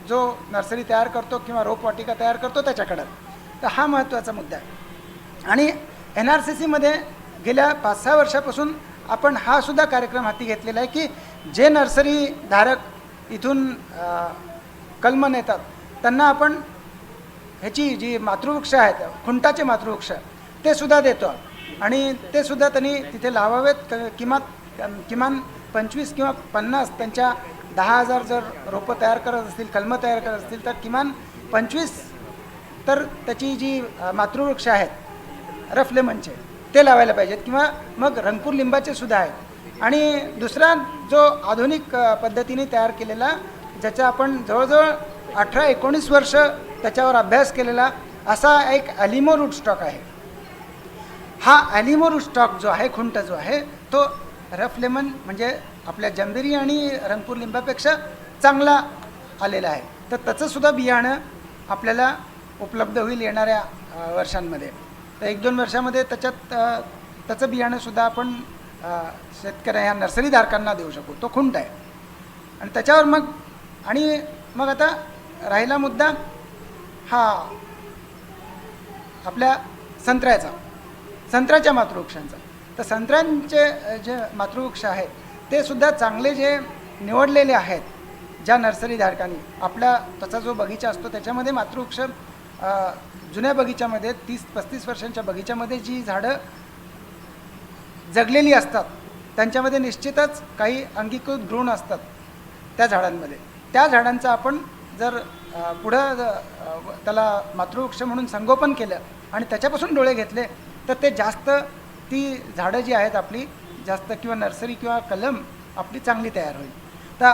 Speaker 3: जो नर्सरी तयार करतो किंवा रोपवाटिका तयार करतो त्याच्याकडं. तर हा महत्त्वाचा मुद्दा आहे. आणि NRCCमध्ये गेल्या 5-6 वर्षापासून आपण हा सुद्धा कार्यक्रम हाती घेतलेला आहे की जे नर्सरीधारक इथून कलमं नेतात त्यांना आपण ह्याची जी मातृवृक्ष आहेत खुंटाचे मातृवृक्ष ते सुद्धा देतो, आणि ते सुद्धा त्यांनी तिथे लावावेत. किमान 25 किंवा 50 त्यांच्या 10,000 जर रोपं तयार करत असतील, कलमं तयार करत असतील, तर किमान 25 तर त्याची जी मातृवृक्ष आहेत रफ लेमनचे ते लावायला पाहिजेत, किंवा मग रंगपूर लिंबाचे सुद्धा आहेत. आणि दुसरा जो आधुनिक पद्धतीने तयार केलेला, ज्याचा आपण जवळजवळ 18-19 वर्ष त्याच्यावर अभ्यास केलेला असा एक ॲलिमो रूट स्टॉक आहे. हा ॲलिमो रूट स्टॉक जो आहे, खुंट जो आहे, तो रफ लेमन म्हणजे आपल्या जंबेरी आणि रंगपूर लिंबापेक्षा चांगला आलेला आहे. तर त्याचंसुद्धा बियाणं आपल्याला उपलब्ध होईल येणाऱ्या वर्षांमध्ये. तर 1-2 वर्षामध्ये त्याचं बियाणंसुद्धा आपण शेतकऱ्या ह्या नर्सरीधारकांना देऊ शकू. तो खुंट आहे. आणि त्याच्यावर मग आता राहिला मुद्दा हा आपल्या संत्र्याच्या मातृवृक्षांचा. तर संत्र्यांचे जे मातृवृक्ष आहेत ते सुद्धा चांगले जे निवडलेले आहेत ज्या नर्सरीधारकांनी, आपला त्याचा जो बगीचा असतो त्याच्यामध्ये मातृवृक्ष जुन्या बगीच्यामध्ये 30-35 वर्षांच्या बगीच्यामध्ये जी झाडं जगलेली असतात त्यांच्यामध्ये निश्चितच काही अंगीकृत गुण असतात त्या झाडांमध्ये. त्या झाडांचं आपण जर पुढं त्याला मातृवृक्ष म्हणून संगोपन केलं आणि त्याच्यापासून डोळे घेतले तर ते जास्त ती झाडं जी आहेत आपली जास्त, किंवा नर्सरी किंवा कलम आपली चांगली तयार होईल. तर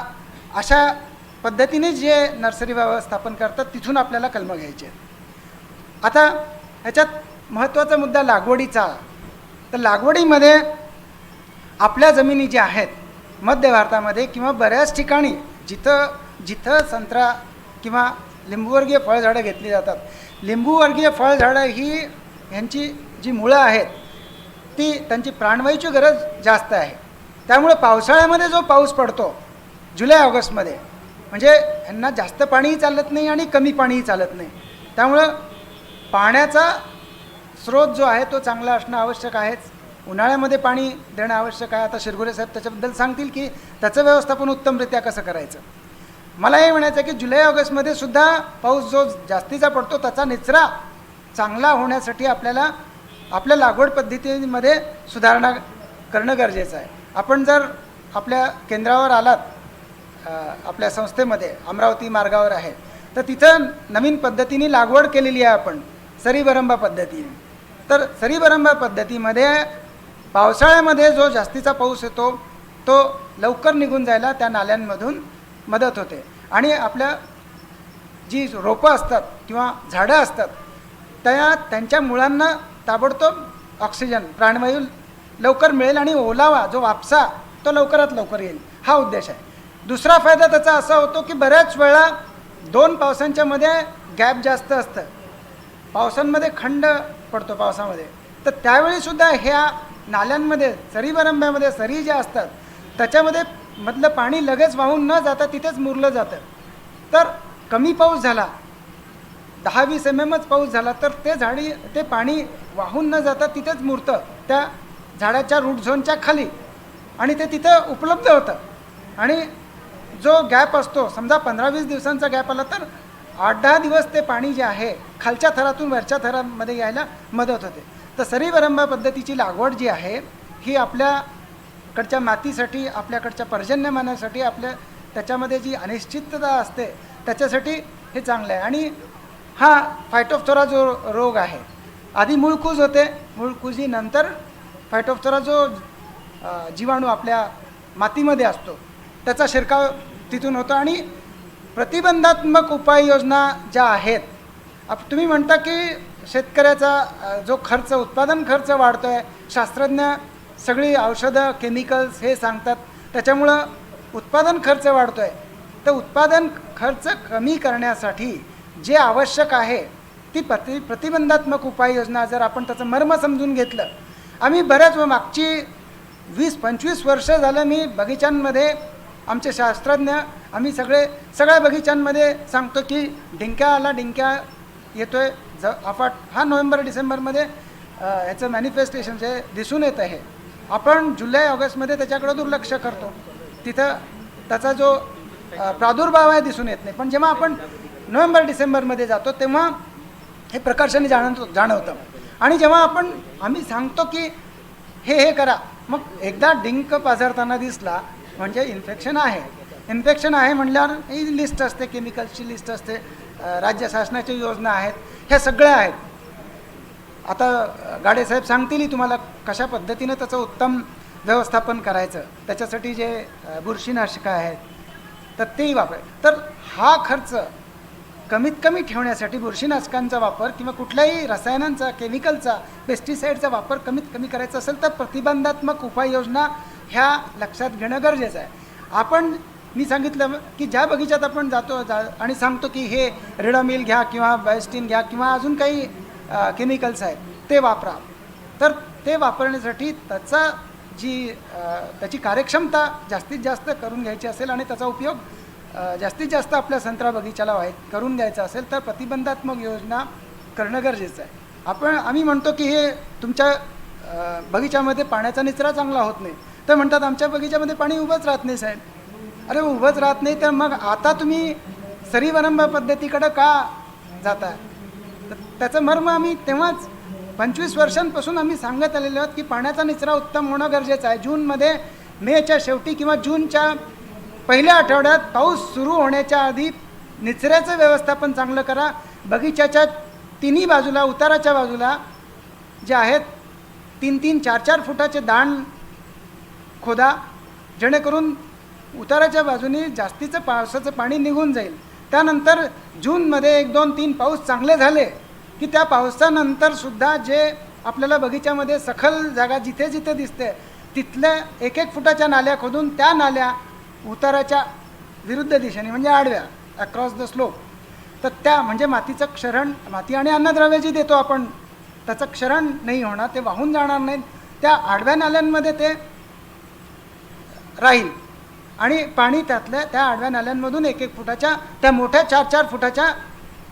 Speaker 3: अशा पद्धतीने जे नर्सरी व्यवस्थापन करतात तिथून आपल्याला कलमं घ्यायचे आहेत. आता ह्याच्यात महत्त्वाचा मुद्दा लागवडीचा. तर लागवडीमध्ये आपल्या जमिनी ज्या आहेत मध्य भारतामध्ये किंवा बऱ्याच ठिकाणी जिथं संत्रा किंवा लिंबूवर्गीय फळझाडं घेतली जातात, लिंबूवर्गीय फळझाडं ही ह्यांची जी मुळं आहेत ती त्यांची प्राणवायूची गरज जास्त आहे. त्यामुळे पावसाळ्यामध्ये जो पाऊस पडतो जुलै-ऑगस्टमध्ये, म्हणजे ह्यांना जास्त पाणीही चालत नाही आणि कमी पाणीही चालत नाही. त्यामुळं पाण्याचा स्रोत जो आहे तो चांगला असणं आवश्यक आहेच. उन्हाळ्यामध्ये पाणी देणं आवश्यक आहे. आता शिरगुरे साहेब त्याच्याबद्दल सांगतील की त्याचं व्यवस्थापन उत्तमरित्या कसं करायचं. मला हे म्हणायचं आहे की जुलै-ऑगस्टमध्ये सुद्धा पाऊस जो जास्तीचा पडतो त्याचा निचरा चांगला होण्यासाठी आपल्याला आपल्या लागवड पद्धतीमध्ये सुधारणा करणं गरजेचं आहे. आपण जर आपल्या केंद्रावर आलात, आपल्या संस्थेमध्ये अमरावती मार्गावर आहे, तर तिथं नवीन पद्धतीने लागवड केलेली आहे आपण सरीबरंबा पद्धतीने. तर सरीबरंबा पद्धतीमध्ये पावसाळ्यामध्ये जो जास्तीचा पाऊस येतो तो लवकर निघून जायला त्या नाल्यांमधून मदत होते. आणि आपल्या जी रोपं असतात किंवा झाडं असतात त्यांच्या मुळांना ताबडतोब ऑक्सिजन प्राणवायू लवकर मिळेल आणि ओलावा जो वापसा तो लवकरात लवकर येईल, हा उद्देश आहे. दुसरा फायदा त्याचा असा होतो की बऱ्याच वेळा 2 पावसांच्या मध्ये गॅप जास्त असतं, पावसांमध्ये खंड पडतो पावसामध्ये, तर त्यावेळीसुद्धा ह्या नाल्यांमध्ये सरीबरंब्यामध्ये सरी ज्या असतात त्याच्यामध्ये मधलं पाणी लगेच वाहून न जाता तिथेच मुरलं जातं. तर कमी पाऊस झाला, 10-20 mmच पाऊस झाला तर ते पाणी वाहून न जाता तिथेच मुरतं त्या झाडाच्या रूट झोनच्या खाली, आणि ते तिथं उपलब्ध होतं. आणि जो गॅप असतो समजा 15-20 दिवसांचा गॅप आला तर 8-10 दिवस ते पाणी जे आहे खालच्या थरातून वरच्या थरामध्ये यायला मदत होते. तर सरीबरंबा पद्धतीची लागवड जी आहे ही आपल्याकडच्या मातीसाठी, आपल्याकडच्या पर्जन्यमानासाठी, त्याच्यामध्ये जी अनिश्चितता असते त्याच्यासाठी हे चांगलं आहे. आणि हा फायटोफ्थोरा जो रोग आहे, आधी मूळकूज होते, मूळकुजीनंतर फायटोफ्थोरा जो जीवाणू आपल्या मातीमध्ये असतो त्याचा शिरकाव तिथून होतो आणि प्रतिबंधात्मक उपाययोजना ज्या आहेत, तुम्ही म्हणता की शेतकऱ्याचा जो खर्च, उत्पादन खर्च वाढतो आहे, शास्त्रज्ञ सगळी औषधं, केमिकल्स हे सांगतात, त्याच्यामुळं उत्पादन खर्च वाढतो आहे. तर उत्पादन खर्च कमी करण्यासाठी जे आवश्यक आहे ती प्रतिबंधात्मक उपाययोजना जर आपण त्याचं मर्म समजून घेतलं. आम्ही बऱ्याच मागची 20-25 वर्ष झालं मी बगीचांमध्ये, आमचे शास्त्रज्ञ, आम्ही सगळ्या बगीचांमध्ये सांगतो की डिंक्या येतो आहे. अफाट हा नोव्हेंबर-डिसेंबरमध्ये ह्याचं मॅनिफेस्टेशन जे दिसून येत आहे. आपण जुलै-ऑगस्टमध्ये त्याच्याकडे दुर्लक्ष करतो, तिथं त्याचा जो प्रादुर्भाव आहे दिसून येत नाही. पण जेव्हा आपण नोव्हेंबर-डिसेंबरमध्ये जातो तेव्हा हे प्रकर्षाने जाणवतं. आणि जेव्हा आम्ही सांगतो की हे करा, मग एकदा डिंक पाझरताना दिसला म्हणजे इन्फेक्शन आहे म्हटल्यावर ही लिस्ट असते, केमिकल्सची लिस्ट असते, राज्य शासनाच्या योजना आहेत, ह्या सगळ्या आहेत. आता गाडेसाहेब सांगतील तुम्हाला कशा पद्धतीनं त्याचं उत्तम व्यवस्थापन करायचं, त्याच्यासाठी जे बुरशीनाशकं आहेत तर तेही वापर. तर हा खर्च कमीत कमी ठेवण्यासाठी बुरशीनाशकांचा वापर किंवा कुठल्याही रसायनांचा, केमिकलचा, पेस्टिसाईडचा वापर कमीत कमी करायचा असेल तर प्रतिबंधात्मक उपाययोजना ह्या लक्षात घेणं गरजेचं आहे. मी सांगितलं की ज्या बगीचात आपण जातो आणि सांगतो की हे रिडामिल घ्या किंवा बायोस्टिन घ्या किंवा अजून काही केमिकल्स आहेत ते वापरा, तर ते वापरण्यासाठी त्याची कार्यक्षमता जास्तीत जास्त करून घ्यायची असेल आणि त्याचा उपयोग जास्तीत जास्त आपल्या संत्रा बगीचाला करून द्यायचा असेल तर प्रतिबंधात्मक योजना करणं गरजेचं आहे. आम्ही म्हणतो की हे तुमच्या बगीच्यामध्ये पाण्याचा निचरा चांगला होत नाही, तर म्हणतात आमच्या बगीच्यामध्ये पाणी उभंच राहत नाही साहेब. अरे उभंच राहत नाही तर मग आता तुम्ही सरीवरंब पद्धतीकडं का जाता? तर त्याचं मर्म आम्ही तेव्हाच 25 वर्षांपासून आम्ही सांगत आलेलो आहोत की पाण्याचा निचरा उत्तम होणं गरजेचं आहे. जूनमध्ये, मेच्या शेवटी किंवा जूनच्या पहिल्या आठवड्यात पाऊस सुरू होण्याच्या आधी निचऱ्याचं व्यवस्थापन चांगलं करा. बगीच्याच्या तिन्ही बाजूला, उताराच्या बाजूला जे आहेत 3-3, 4-4 फुटाचे दांड खोदा, जेणेकरून उताराच्या बाजूने जास्तीचं पावसाचं पाणी निघून जाईल. त्यानंतर जूनमध्ये 1-2-3 पाऊस चांगले झाले की त्या पावसानंतरसुद्धा जे आपल्याला बगीच्यामध्ये सखल जागा जिथे जिथे दिसते तिथल्या 1-1 फुटाच्या नाल्या खोदून त्या नाल्या उताराच्या विरुद्ध दिशेने म्हणजे आडव्या, अक्रॉस द स्लोप, तर त्या म्हणजे मातीचं क्षरण, माती आणि अन्नद्रव्य जी देतो आपण त्याचं क्षरण नाही होणार, ते वाहून जाणार नाहीत. त्या आडव्या नाल्यांमध्ये ते राहील आणि पाणी त्या आडव्या नाल्यांमधून 1-1 फुटाच्या, त्या मोठ्या 4-4 फुटाच्या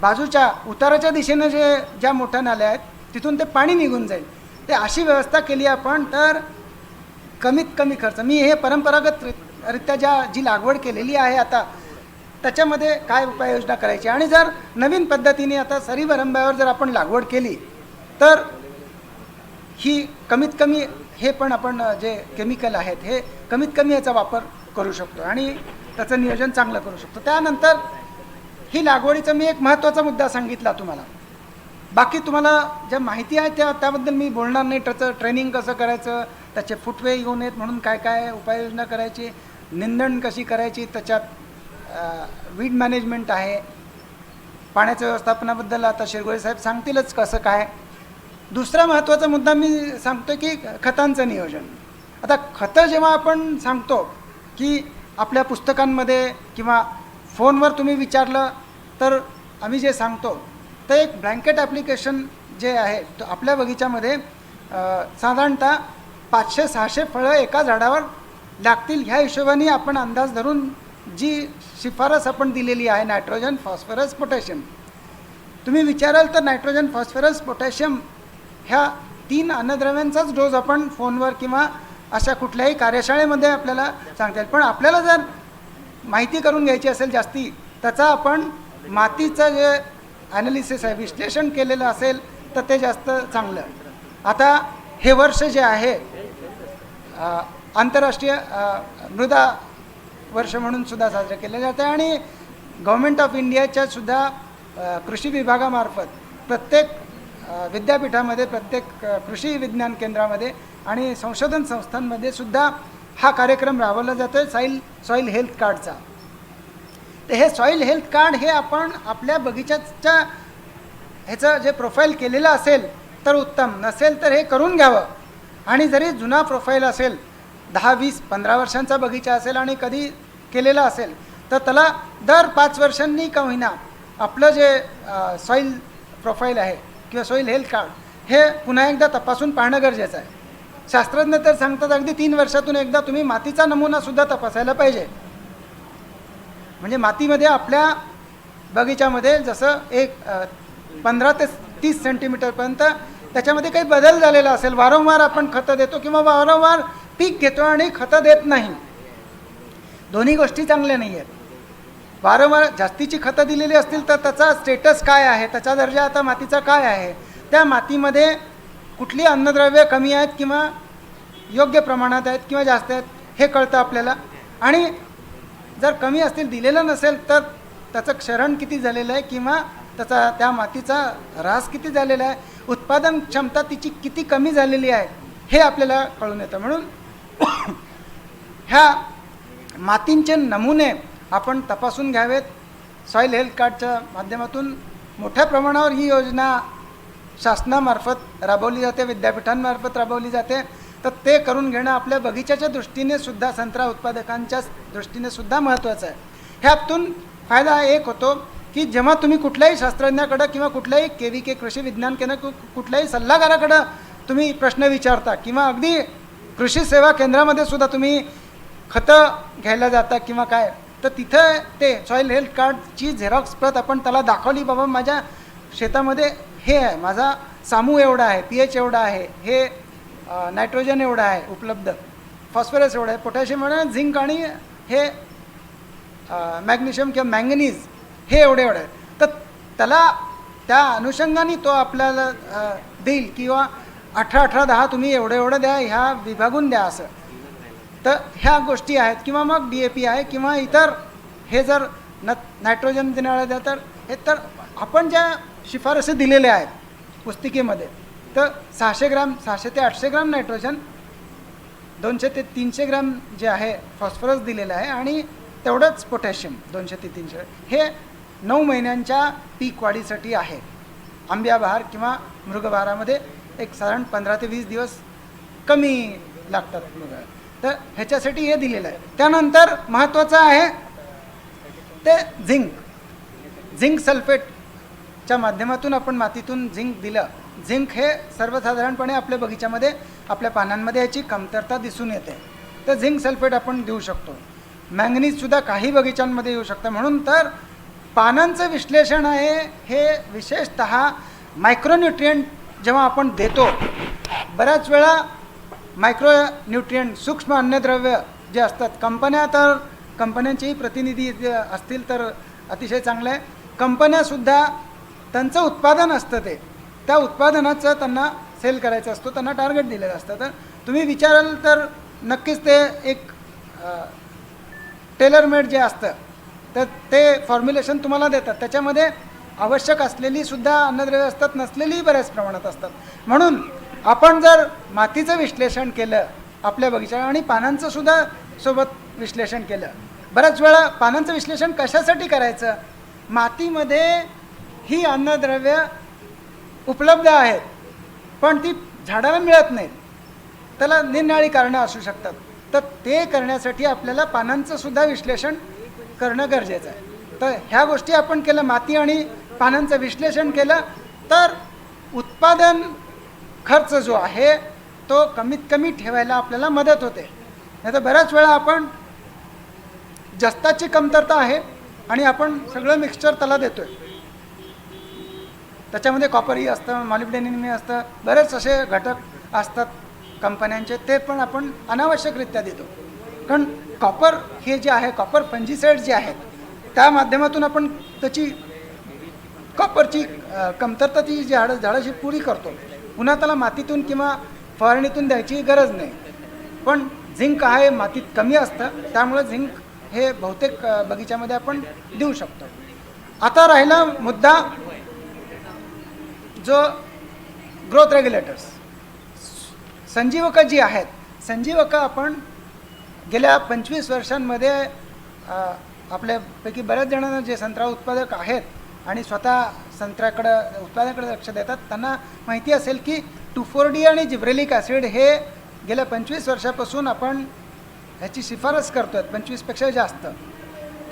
Speaker 3: बाजूच्या उताराच्या दिशेनं ज्या मोठ्या नाल्या आहेत तिथून ते पाणी निघून जाईल. ते अशी व्यवस्था केली आपण तर कमीत कमी खर्च. मी हे परंपरागतरित्या जी लागवड केलेली आहे आता त्याच्यामध्ये काय उपाययोजना करायची, आणि जर नवीन पद्धतीने आता सरीवरंब्यावर जर आपण लागवड केली तर ही कमीत कमी हे पण आपण जे केमिकल आहेत हे कमीत कमी याचा वापर करू शकतो आणि त्याचं नियोजन चांगलं करू शकतो. त्यानंतर ही लागवडीचा मी एक महत्त्वाचा मुद्दा सांगितला तुम्हाला. बाकी तुम्हाला ज्या माहिती आहे त्याबद्दल मी बोलणार नाही. त्याचं ट्रेनिंग कसं करायचं, त्याचे फुटवे येऊ नयेत म्हणून काय काय उपाययोजना करायची, निंदण कशी करायची, त्याच्यात वीड मॅनेजमेंट आहे, पाण्याच्या व्यवस्थापनाबद्दल आता शिरगोळे साहेब सांगतीलच कसं काय. दुसरा महत्त्वाचा मुद्दा मी सांगतो की खतांचं नियोजन. आता खतं जेव्हा आपण सांगतो की आपल्या पुस्तकांमध्ये किंवा फोनवर तुम्ही विचारलं तर आम्ही जे सांगतो तर एक ब्लँकेट ॲप्लिकेशन जे आहे तर आपल्या बगीच्यामध्ये साधारणतः 500-600 फळं एका झाडावर लागतील ह्या हिशोबाने आपण अंदाज धरून जी शिफारस आपण दिलेली आहे नायट्रोजन, फॉस्फरस, पोटॅशियम. तुम्ही विचाराल तर नायट्रोजन, फॉस्फरस, पोटॅशियम ह्या 3 अन्नद्रव्यांचाच डोस आपण फोनवर किंवा अशा कुठल्याही कार्यशाळेमध्ये आपल्याला सांगता येईल. पण आपल्याला जर माहिती करून घ्यायची असेल जास्ती त्याचा आपण मातीचं जे ॲनालिसिस आहे, विश्लेषण केलेलं असेल तर ते जास्त चांगलं. आता हे वर्ष जे आहे आंतरराष्ट्रीय मृदा वर्ष म्हणून सुद्धा साजरं केलं जातं आणि गव्हर्मेंट ऑफ इंडियाच्या सुद्धा कृषी विभागामार्फत प्रत्येक विद्यापीठामध्ये, प्रत्येक कृषी विज्ञान केंद्रामध्ये आणि संशोधन संस्थांमध्ये सुद्धा हा कार्यक्रम राबवला जातो आहे सॉईल हेल्थ कार्डचा. हे सॉईल हेल्थ कार्ड हे आपण आपल्या बगीचाच्या ह्याचं जे प्रोफाईल केलेलं असेल तर उत्तम, नसेल तर हे करून घ्यावं. आणि जरी जुना प्रोफाईल असेल 10, 20, 15 वर्षांचा बगीचा असेल आणि कधी केलेला असेल तर त्याला दर 5 वर्षांनी का होईना आपलं जे सॉईल प्रोफाईल आहे किंवा सॉईल हेल्थ कार्ड हे पुन्हा एकदा तपासून पाहणं गरजेचं आहे. शास्त्रज्ञ तर सांगतात अगदी 3 वर्षातून एकदा तुम्ही मातीचा नमुनासुद्धा तपासायला पाहिजे. म्हणजे मातीमध्ये आपल्या बगीच्यामध्ये जसं एक 15 ते 30 सेंटीमीटरपर्यंत त्याच्यामध्ये काही बदल झालेला असेल, वारंवार आपण खतं देतो किंवा वारंवार पीक घेतो आणि खतं देत नाही, दोन्ही गोष्टी चांगल्या नाही आहेत. वारंवार जास्तीची खतं दिलेली असतील तर त्याचा स्टेटस काय आहे, त्याचा दर्जा आता मातीचा काय आहे, त्या मातीमध्ये कुठली अन्नद्रव्य कमी आहेत किंवा योग्य प्रमाणात आहेत किंवा जास्त आहेत हे कळतं आपल्याला. आणि जर कमी असतील, दिलेलं नसेल तर त्याचं क्षरण किती झालेलं आहे किंवा त्याचा त्या मातीचा ऱ्हास किती झालेला आहे, उत्पादन क्षमता तिची किती कमी झालेली आहे हे आपल्याला कळून येतं. म्हणून ह्या मातींचे नमुने आपण तपासून घ्यावेत. सॉईल हेल्थ कार्डच्या माध्यमातून मोठ्या प्रमाणावर ही योजना शासनामार्फत राबवली जाते, विद्यापीठांमार्फत राबवली जाते. तर ते करून घेणं आपल्या बगीच्याच्या दृष्टीने सुद्धा, संत्रा उत्पादकांच्या दृष्टीने सुद्धा महत्त्वाचं आहे. ह्यातून फायदा एक होतो की जेव्हा तुम्ही कुठल्याही शास्त्रज्ञाकडं किंवा कुठल्याही KVK कृषी विज्ञान केंद्र कुठल्याही सल्लागाराकडं तुम्ही प्रश्न विचारता किंवा अगदी कृषी सेवा केंद्रामध्ये सुद्धा तुम्ही खतं घ्यायला जाता किंवा काय, तर तिथं ते सॉईल हेल्थ कार्डची झेरॉक्स प्रत आपण त्याला दाखवली, बाबा माझ्या शेतामध्ये हे आहे, माझा सामू एवढा आहे, pH एवढा आहे, हे नायट्रोजन एवढं आहे उपलब्ध, फॉस्फरस एवढं आहे, पोटॅशियम एवढं आहे, झिंक आणि हे मॅग्नेशियम किंवा मँगनीज हे एवढे आहे. तर त्याला त्या अनुषंगाने तो आपल्याला देईल किंवा 18-18-10 तुम्ही एवढं द्या, ह्या विभागून द्या असं. तर ह्या गोष्टी आहेत किंवा मग DAP आहे किंवा इतर हे जर नायट्रोजन देणाऱ्या द्या तर हे तर आपण ज्या शिफारसी दिलेल्या आहेत पुस्तिकेमध्ये, तर 600 ग्राम 600 ते 800 ग्राम नायट्रोजन, 200 ते 300 ग्राम जे आहे फॉस्फरस दिलेलं आहे आणि तेवढंच पोटॅशियम 200 ते 300 हे 9 महिन्यांच्या पीक वाढीसाठी आहे. आंब्या बहार किंवा मृगबहारामध्ये एक साधारण 15 ते 20 दिवस कमी लागतात मृग, तर ह्याच्यासाठी हे दिलेलं आहे. त्यानंतर महत्त्वाचं आहे ते झिंक सल्फेटच्या माध्यमातून आपण मातीतून झिंक दिलं. झिंक हे सर्वसाधारणपणे आपल्या बगीच्यामध्ये आपल्या पानांमध्ये याची कमतरता दिसून येते, तर झिंक सल्फेट आपण देऊ शकतो. मॅंगनीजसुद्धा काही बगीचांमध्ये येऊ शकतं. म्हणून तर पानांचं विश्लेषण आहे हे विशेषतः मायक्रोन्यूट्रियंट जेव्हा आपण देतो, बऱ्याच वेळा मायक्रोन्यूट्रियंट सूक्ष्म अन्नद्रव्य जे असतात, कंपन्यांचेही प्रतिनिधी असतील तर अतिशय चांगलं आहे. कंपन्यासुद्धा त्यांचं उत्पादन असतं, त्या उत्पादनाचं त्यांना सेल करायचं असतो, त्यांना टार्गेट दिलेलं असतं. तर तुम्ही विचाराल तर नक्कीच ते एक टेलरमेड जे असतं तर ते फॉर्म्युलेशन तुम्हाला देतात. त्याच्यामध्ये आवश्यक असलेली सुद्धा अन्नद्रव्य असतात, नसलेलीही बऱ्याच प्रमाणात असतात. म्हणून आपण जर मातीचं विश्लेषण केलं आपल्या बगीचा आणि पानांचं सुद्धा सोबत विश्लेषण केलं, बऱ्याच वेळा पानांचं विश्लेषण कशासाठी करायचं, मातीमध्ये ही अन्नद्रव्य उपलब्ध आहेत पण ती झाडाला मिळत नाहीत, त्याला निरनिराळी कारणं असू शकतात. तर ते करण्यासाठी आपल्याला पानांचं सुद्धा विश्लेषण करणं गरजेचं आहे. तर ह्या गोष्टी आपण केलं, माती आणि पानांचं विश्लेषण केलं, तर उत्पादन खर्च जो आहे तो कमीत कमी ठेवायला आपल्याला मदत होते. नाही तर बऱ्याच वेळा आपण जस्ताची कमतरता आहे आणि आपण सगळं मिक्सचर त्याला देतोय, त्याच्यामध्ये कॉपरही असतं, मॉलिब्डेनमही असतं, बरेच असे घटक असतात कंपन्यांचे, ते पण आपण अनावश्यकरित्या देतो. कारण कॉपर हे जे आहे, कॉपर फंजिसाइड जे आहेत त्या माध्यमातून आपण त्याची कॉपरची कमतरता ती झाडाची पुरी करतो. पुन्हा त्याला मातीतून किंवा फवारणीतून द्यायची गरज नाही. पण झिंक आहे मातीत कमी असतं, त्यामुळे झिंक हे बहुतेक बगीच्यामध्ये आपण देऊ शकतो. आता राहिला मुद्दा जो ग्रोथ रेग्युलेटर्स, संजीवकं जी आहेत, संजीवकं आपण गेल्या 25 वर्षांमध्ये आपल्यापैकी बऱ्याच जणांना जे संत्रा उत्पादक आहेत आणि स्वतः उत्पादनाकडे लक्ष देतात त्यांना माहिती असेल की 2,4-D आणि जिब्रेलिक ॲसिड हे गेल्या 25 वर्षापासून आपण ह्याची शिफारस करतो आहे, 25पेक्षा जास्त.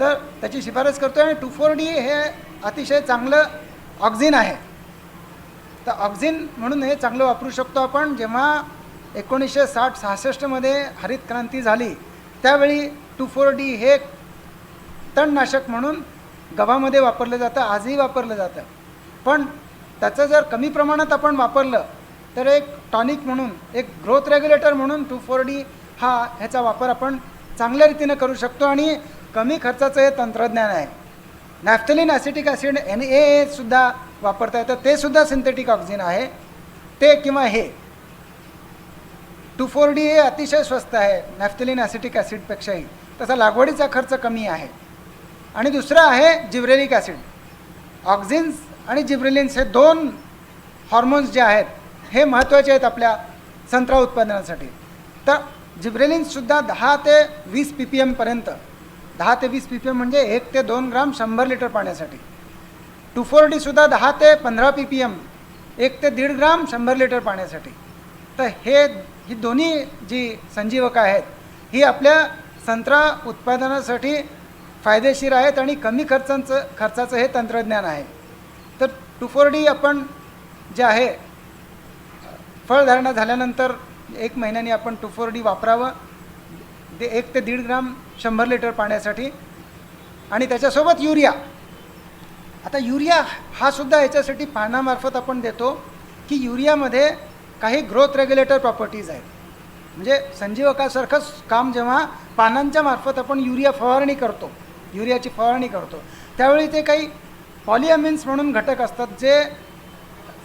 Speaker 3: तर त्याची शिफारस करतो आहे आणि 2,4-D हे अतिशय चांगलं ऑक्झिन आहे. तर ऑक्झिन म्हणून हे चांगलं वापरू शकतो आपण. जेव्हा 1960-66मध्ये हरित क्रांती झाली त्यावेळी 2,4-D हे तणनाशक म्हणून गव्हामध्ये वापरलं जातं, आजही वापरलं जातं. पण त्याचं जर कमी प्रमाणात आपण वापरलं तर एक टॉनिक म्हणून, एक ग्रोथ रेग्युलेटर म्हणून 2,4-D ह्याचा वापर आपण चांगल्या रीतीनं करू शकतो आणि कमी खर्चाचं हे तंत्रज्ञान आहे. नॅफ्थलिन ॲसिटिक ॲसिड NaA सुद्धा वापरता येतं, ते सुद्धा सिंथेटिक ऑक्झिन आहे. ते किंवा हे 2,4-D हे अतिशय स्वस्त आहे नॅफ्थलिन ॲसिटिक ॲसिडपेक्षाही. तसा लागवडीचा खर्च कमी आहे. आणि दुसरं आहे जिब्रेलिक ॲसिड. ऑक्झिन्स आणि जिब्रेलिन्स हे 2 हॉर्मोन्स जे आहेत हे महत्त्वाचे आहेत आपल्या संत्रा उत्पादनासाठी. तर जिब्रेलिन्ससुद्धा 10 ते 20 ppm पर्यंत, 10 ते 20 ppm म्हणजे 1 ते 2 ग्राम 100 लिटर पाण्यासाठी. 2,4-D सुद्धा 10 ते 15 ppm, 1 ते 1.5 ग्राम 100 लिटर पाण्यासाठी. तर ही दोन्ही जी संजीवकं आहेत ही आपल्या संत्रा उत्पादनासाठी फायदेशीर आहेत आणि कमी खर्चाचं हे तंत्रज्ञान आहे. तर 2,4-D आपण जे आहे फळधारणा झाल्यानंतर 1 महिन्याने आपण 2,4-D वापरावं, 1 ते 1.5 ग्राम 100 लिटर पाण्यासाठी. आणि त्याच्यासोबत युरिया. आता युरिया हा सुद्धा याच्यासाठी पानामार्फत आपण देतो की युरियामध्ये काही ग्रोथ रेग्युलेटर प्रॉपर्टीज आहेत. म्हणजे संजीवकासारखंच काम जेव्हा पानांच्या मार्फत आपण युरियाची फवारणी करतो त्यावेळी ते काही पॉलिअमिन्स म्हणून घटक असतात जे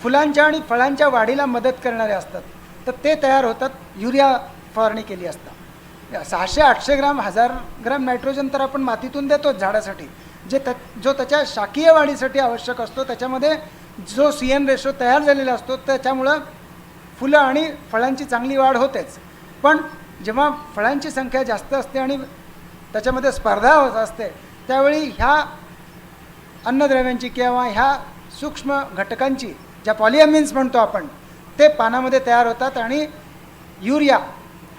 Speaker 3: फुलांच्या आणि फळांच्या वाढीला मदत करणारे असतात. तर ते तयार होतात युरिया फवारणी केली असता. 600-800 ग्राम 1000 ग्राम नायट्रोजन तर आपण मातीतून देतोच झाडासाठी, जो त्याच्या शाकीय वाढीसाठी आवश्यक असतो. त्याच्यामध्ये जो CN रेशो तयार झालेला असतो त्याच्यामुळं फुलं आणि फळांची चांगली वाढ होतेच. पण जेव्हा फळांची संख्या जास्त असते आणि त्याच्यामध्ये स्पर्धा होत असते त्यावेळी ह्या अन्नद्रव्यांची किंवा ह्या सूक्ष्म घटकांची ज्या पॉलिअमिन्स म्हणतो आपण ते पानामध्ये तयार होतात. आणि युरिया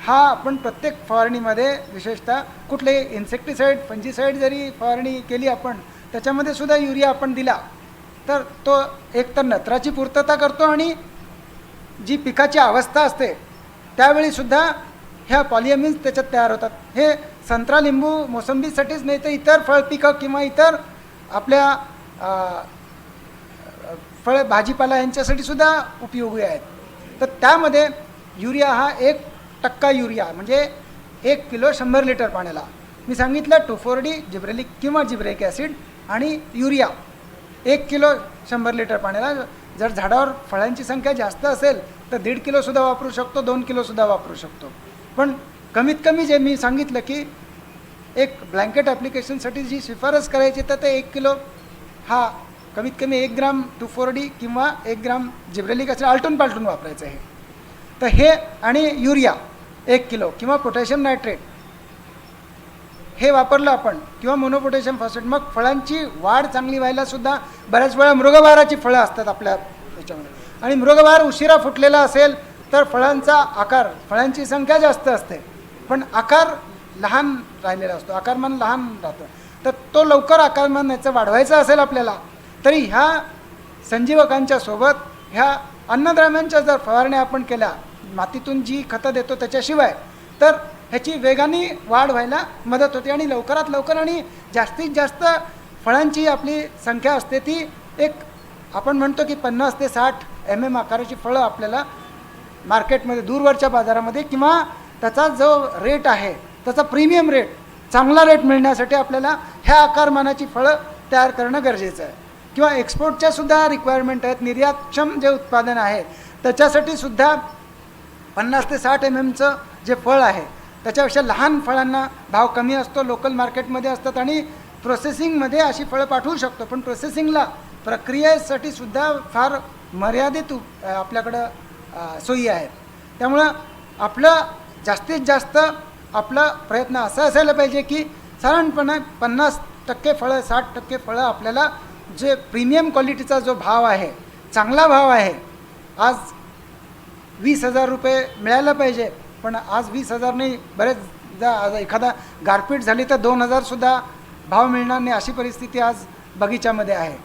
Speaker 3: हा आपण प्रत्येक फवारणीमध्ये विशेषतः कुठलेही इन्सेक्टिसाईड, फंजिसाईड जरी फवारणी केली आपण त्याच्यामध्ये सुद्धा युरिया आपण दिला तर तो एकतर नत्राची पूर्तता करतो आणि जी पिकाची अवस्था असते त्यावेळीसुद्धा ह्या पॉलिअमिन्स त्याच्यात तयार होतात. हे संत्रा, लिंबू, मोसंबीसाठीच नाही तर इतर फळपिकं किंवा इतर आपल्या भाजीपाला यांच्यासाठी सुद्धा उपयोगी आहेत. तर त्यामध्ये युरिया हा 1% युरिया म्हणजे 1 किलो 100 लिटर पाण्याला. मी सांगितलं 2,4-D, जिब्रेलिक किंवा जिब्रेलिक ॲसिड आणि युरिया 1 किलो 100 लिटर पाण्याला. जर झाडावर फळांची संख्या जास्त असेल तर 1.5 किलोसुद्धा वापरू शकतो, 2 किलोसुद्धा वापरू शकतो. पण कमीत कमी जे मी सांगितलं की एक ब्लँकेट ॲप्लिकेशनसाठी जी शिफारस करायची तर ते 1 किलो हा कमीत कमी 1 ग्राम 2,4-D किंवा 1 ग्राम जिब्रेलिक ॲसिड आलटून पालटून वापरायचं आहे. तर हे आणि युरिया 1 किलो किंवा पोटॅशियम नायट्रेट हे वापरलं आपण किंवा मोनोपोटॅशियम फॉस्फेट, मग फळांची वाढ चांगली व्हायला सुद्धा बऱ्याच वेळा मृगबहाराची फळं असतात आपल्या याच्यामध्ये आणि मृगबहार उशिरा फुटलेला असेल तर फळांचा आकार, फळांची संख्या जास्त असते पण आकार लहान राहिलेला असतो, आकारमान लहान राहतं. तर तो लवकर आकारमान याचं वाढवायचं असेल आपल्याला तरी ह्या संजीवकांच्या सोबत ह्या अन्नद्रव्यांच्या जर फवारण्या आपण केल्या, मातीतून जी खतं देतो त्याच्याशिवाय, तर ह्याची वेगाने वाढ व्हायला मदत होते आणि लवकरात लवकर आणि जास्तीत जास्त फळांची आपली संख्या असते ती एक आपण म्हणतो की 50 ते 60 mm आकाराची फळं आपल्याला मार्केटमध्ये दूरवरच्या बाजारामध्ये किंवा त्याचा जो रेट आहे त्याचा प्रीमियम रेट, चांगला रेट मिळण्यासाठी आपल्याला ह्या आकारमानाची फळं तयार करणं गरजेचं आहे. किंवा एक्सपोर्टच्या सुद्धा रिक्वायरमेंट आहेत, निर्यातक्षम जे उत्पादन आहे त्याच्यासाठी सुद्धा 50 ते 60 mmचं जे फळ आहे त्याच्यापेक्षा लहान फळांना भाव कमी असतो, लोकल मार्केटमध्ये असतात आणि प्रोसेसिंगमध्ये अशी फळं पाठवू शकतो. पण प्रोसेसिंगला प्रक्रियेसाठी सुद्धा फार मर्यादित आपल्याकडं सोयी आहेत. त्यामुळं आपलं जास्तीत जास्त आपला प्रयत्न असा असायला पाहिजे की साधारणपणे 50% फळं 60% फळं आपल्याला जे प्रीमियम क्वालिटीचा जो भाव आहे, चांगला भाव आहे, आज 20,000 रुपये मिळायला पाहिजे, पण आज 20,000 नाही, एखादा गारपीट झाली तर 2,000सुद्धा भाव मिळणार नाही, अशी परिस्थिती आज बगीच्यामध्ये आहे.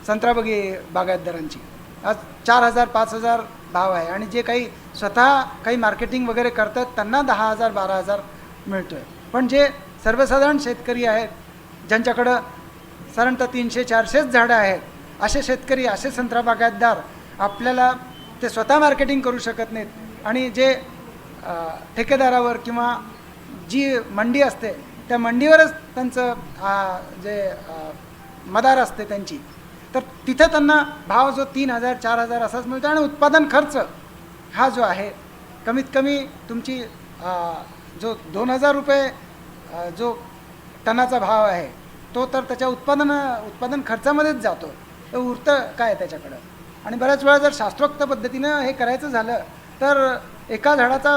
Speaker 3: संत्रा बागायतदारांची आज 4,000 5,000 भाव आहे आणि जे काही स्वतः काही मार्केटिंग वगैरे करतात त्यांना 10,000 12,000 मिळतो आहे. पण जे सर्वसाधारण शेतकरी आहेत, ज्यांच्याकडं साधारणतः 300-400 झाडं आहेत, असे शेतकरी, असे संत्रा बागायतदार आपल्याला ते स्वतः मार्केटिंग करू शकत नाहीत आणि जे ठेकेदारावर किंवा जी मंडी असते त्या मंडीवरच त्यांचं जे मदार असते त्यांची, तर तिथं त्यांना भाव जो 3,000 4,000 असाच मिळतो आणि उत्पादन खर्च हा जो आहे कमीत कमी तुमची जो 2,000 रुपये जो टनाचा भाव आहे तो तर त्याच्या उत्पादन खर्चामध्येच जातो, तर उरतं काय त्याच्याकडं. आणि बऱ्याच वेळा जर शास्त्रोक्त पद्धतीनं हे करायचं झालं तर एका झाडाचा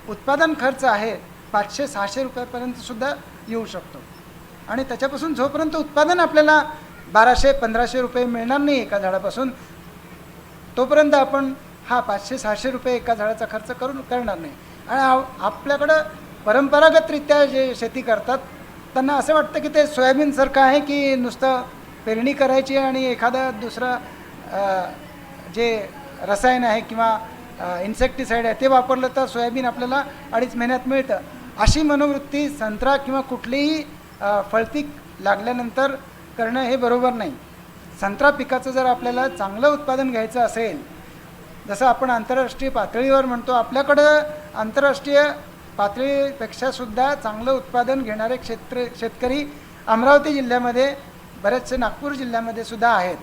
Speaker 3: उत्पादन खर्च आहे 500-600 रुपयापर्यंतसुद्धा येऊ शकतो आणि त्याच्यापासून जोपर्यंत उत्पादन आपल्याला 1,200-1,500 रुपये मिळणार नाही एका झाडापासून, तोपर्यंत आपण हा 500-600 रुपये एका झाडाचा खर्च करणार नाही. आणि आपल्याकडं परंपरागतरित्या जे शेती करतात त्यांना असं वाटतं की ते सोयाबीनसारखं आहे की नुसतं पेरणी करायची आणि एखादं दुसरं जे रसायन आहे किंवा इन्सेक्टिसाईड आहे ते वापरलं तर सोयाबीन आपल्याला 2.5 महिन्यात मिळतं, अशी मनोवृत्ती संत्रा किंवा कुठलीही फळपीक लागल्यानंतर करणं हे बरोबर नाही. संत्रा पिकाचं जर आपल्याला चांगलं उत्पादन घ्यायचं असेल, जसं आपण आंतरराष्ट्रीय पातळीवर म्हणतो, आपल्याकडं आंतरराष्ट्रीय पातळीपेक्षासुद्धा चांगलं उत्पादन घेणारे शेतकरी अमरावती जिल्ह्यामध्ये, बरेचसे नागपूर जिल्ह्यामध्ये सुद्धा आहेत.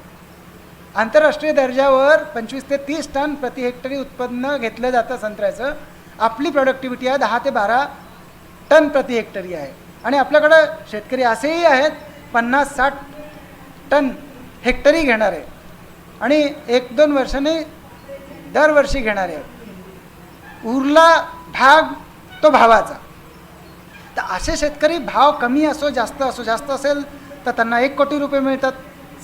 Speaker 3: आंतरराष्ट्रीय दर्जावर 25 ते 30 टन प्रति हेक्टरी उत्पन्न घेतलं जातं संत्र्याचं. आपली प्रोडक्टिव्हिटी आहे 10 ते 12 टन प्रति हेक्टरी आहे आणि आपल्याकडं शेतकरी असेही आहेत 50-60 टन हेक्टरी घेणारे आणि 1-2 वर्षांनी दरवर्षी घेणारे आहेत. उरला भाग तो भावाचा. तर असे शेतकरी भाव कमी असो जास्त असो, जास्त असेल तर त्यांना 1 कोटी रुपये मिळतात,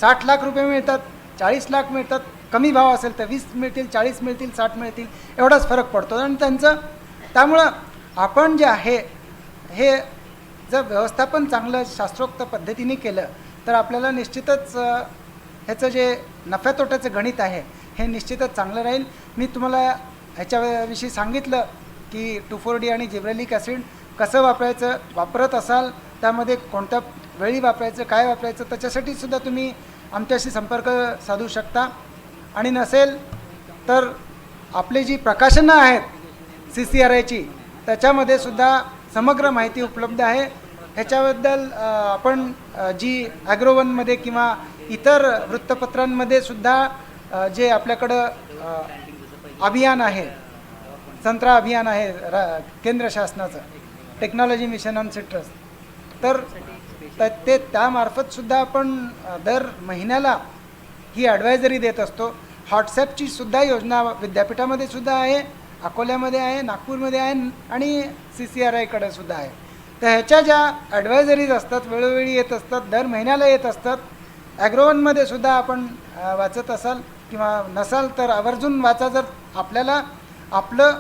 Speaker 3: 60 लाख रुपये मिळतात, 40 लाख मिळतात. कमी भाव असेल तर 20 मिळतील, 40 मिळतील, 60 मिळतील, एवढाच फरक पडतो. आणि त्यामुळं आपण जे आहे हे जर व्यवस्थापन चांगलं शास्त्रोक्त पद्धतीने केलं तर आपल्याला निश्चितच ह्याचं जे नफ्या तोट्याचं गणित आहे हे निश्चितच चांगलं राहील. मी तुम्हाला ह्याच्याविषयी सांगितलं की 2,4-D आणि जिब्रेलिक ॲसिड कसं वापरायचं, वापरत असाल त्यामध्ये कोणत्या वेळी वापरायचं, काय वापरायचं, त्याच्यासाठी सुद्धा तुम्ही आमच्याशी संपर्क साधू शकता. आणि नसेल तर आपली जी प्रकाशनं आहेत CCRIची त्याच्यामध्ये सुद्धा समग्र माहिती उपलब्ध आहे. ह्याच्याबद्दल आपण जी ॲग्रोवनमध्ये किंवा इतर वृत्तपत्रांमध्ये सुद्धा जे आपल्याकडं अभियान आहे, संत्रा अभियान आहे केंद्र शासनाचं, टेक्नॉलॉजी मिशन ऑन सिट्रस, तर ते त्यामार्फतसुद्धा आपण दर महिन्याला ही ॲडवायझरी देत असतो. व्हॉट्सॲपची सुद्धा योजना विद्यापीठामध्ये सुद्धा आहे, अकोल्यामध्ये आहे, नागपूरमध्ये आहे आणि CCRIकडे सुद्धा आहे. तर ह्याच्या ज्या ॲडवायझरीज असतात वेळोवेळी येत असतात, दर महिन्याला येत असतात. ॲग्रोवनमध्ये सुद्धा आपण वाचत असाल किंवा नसाल तर आवर्जून वाचा. जर आपल्याला आपलं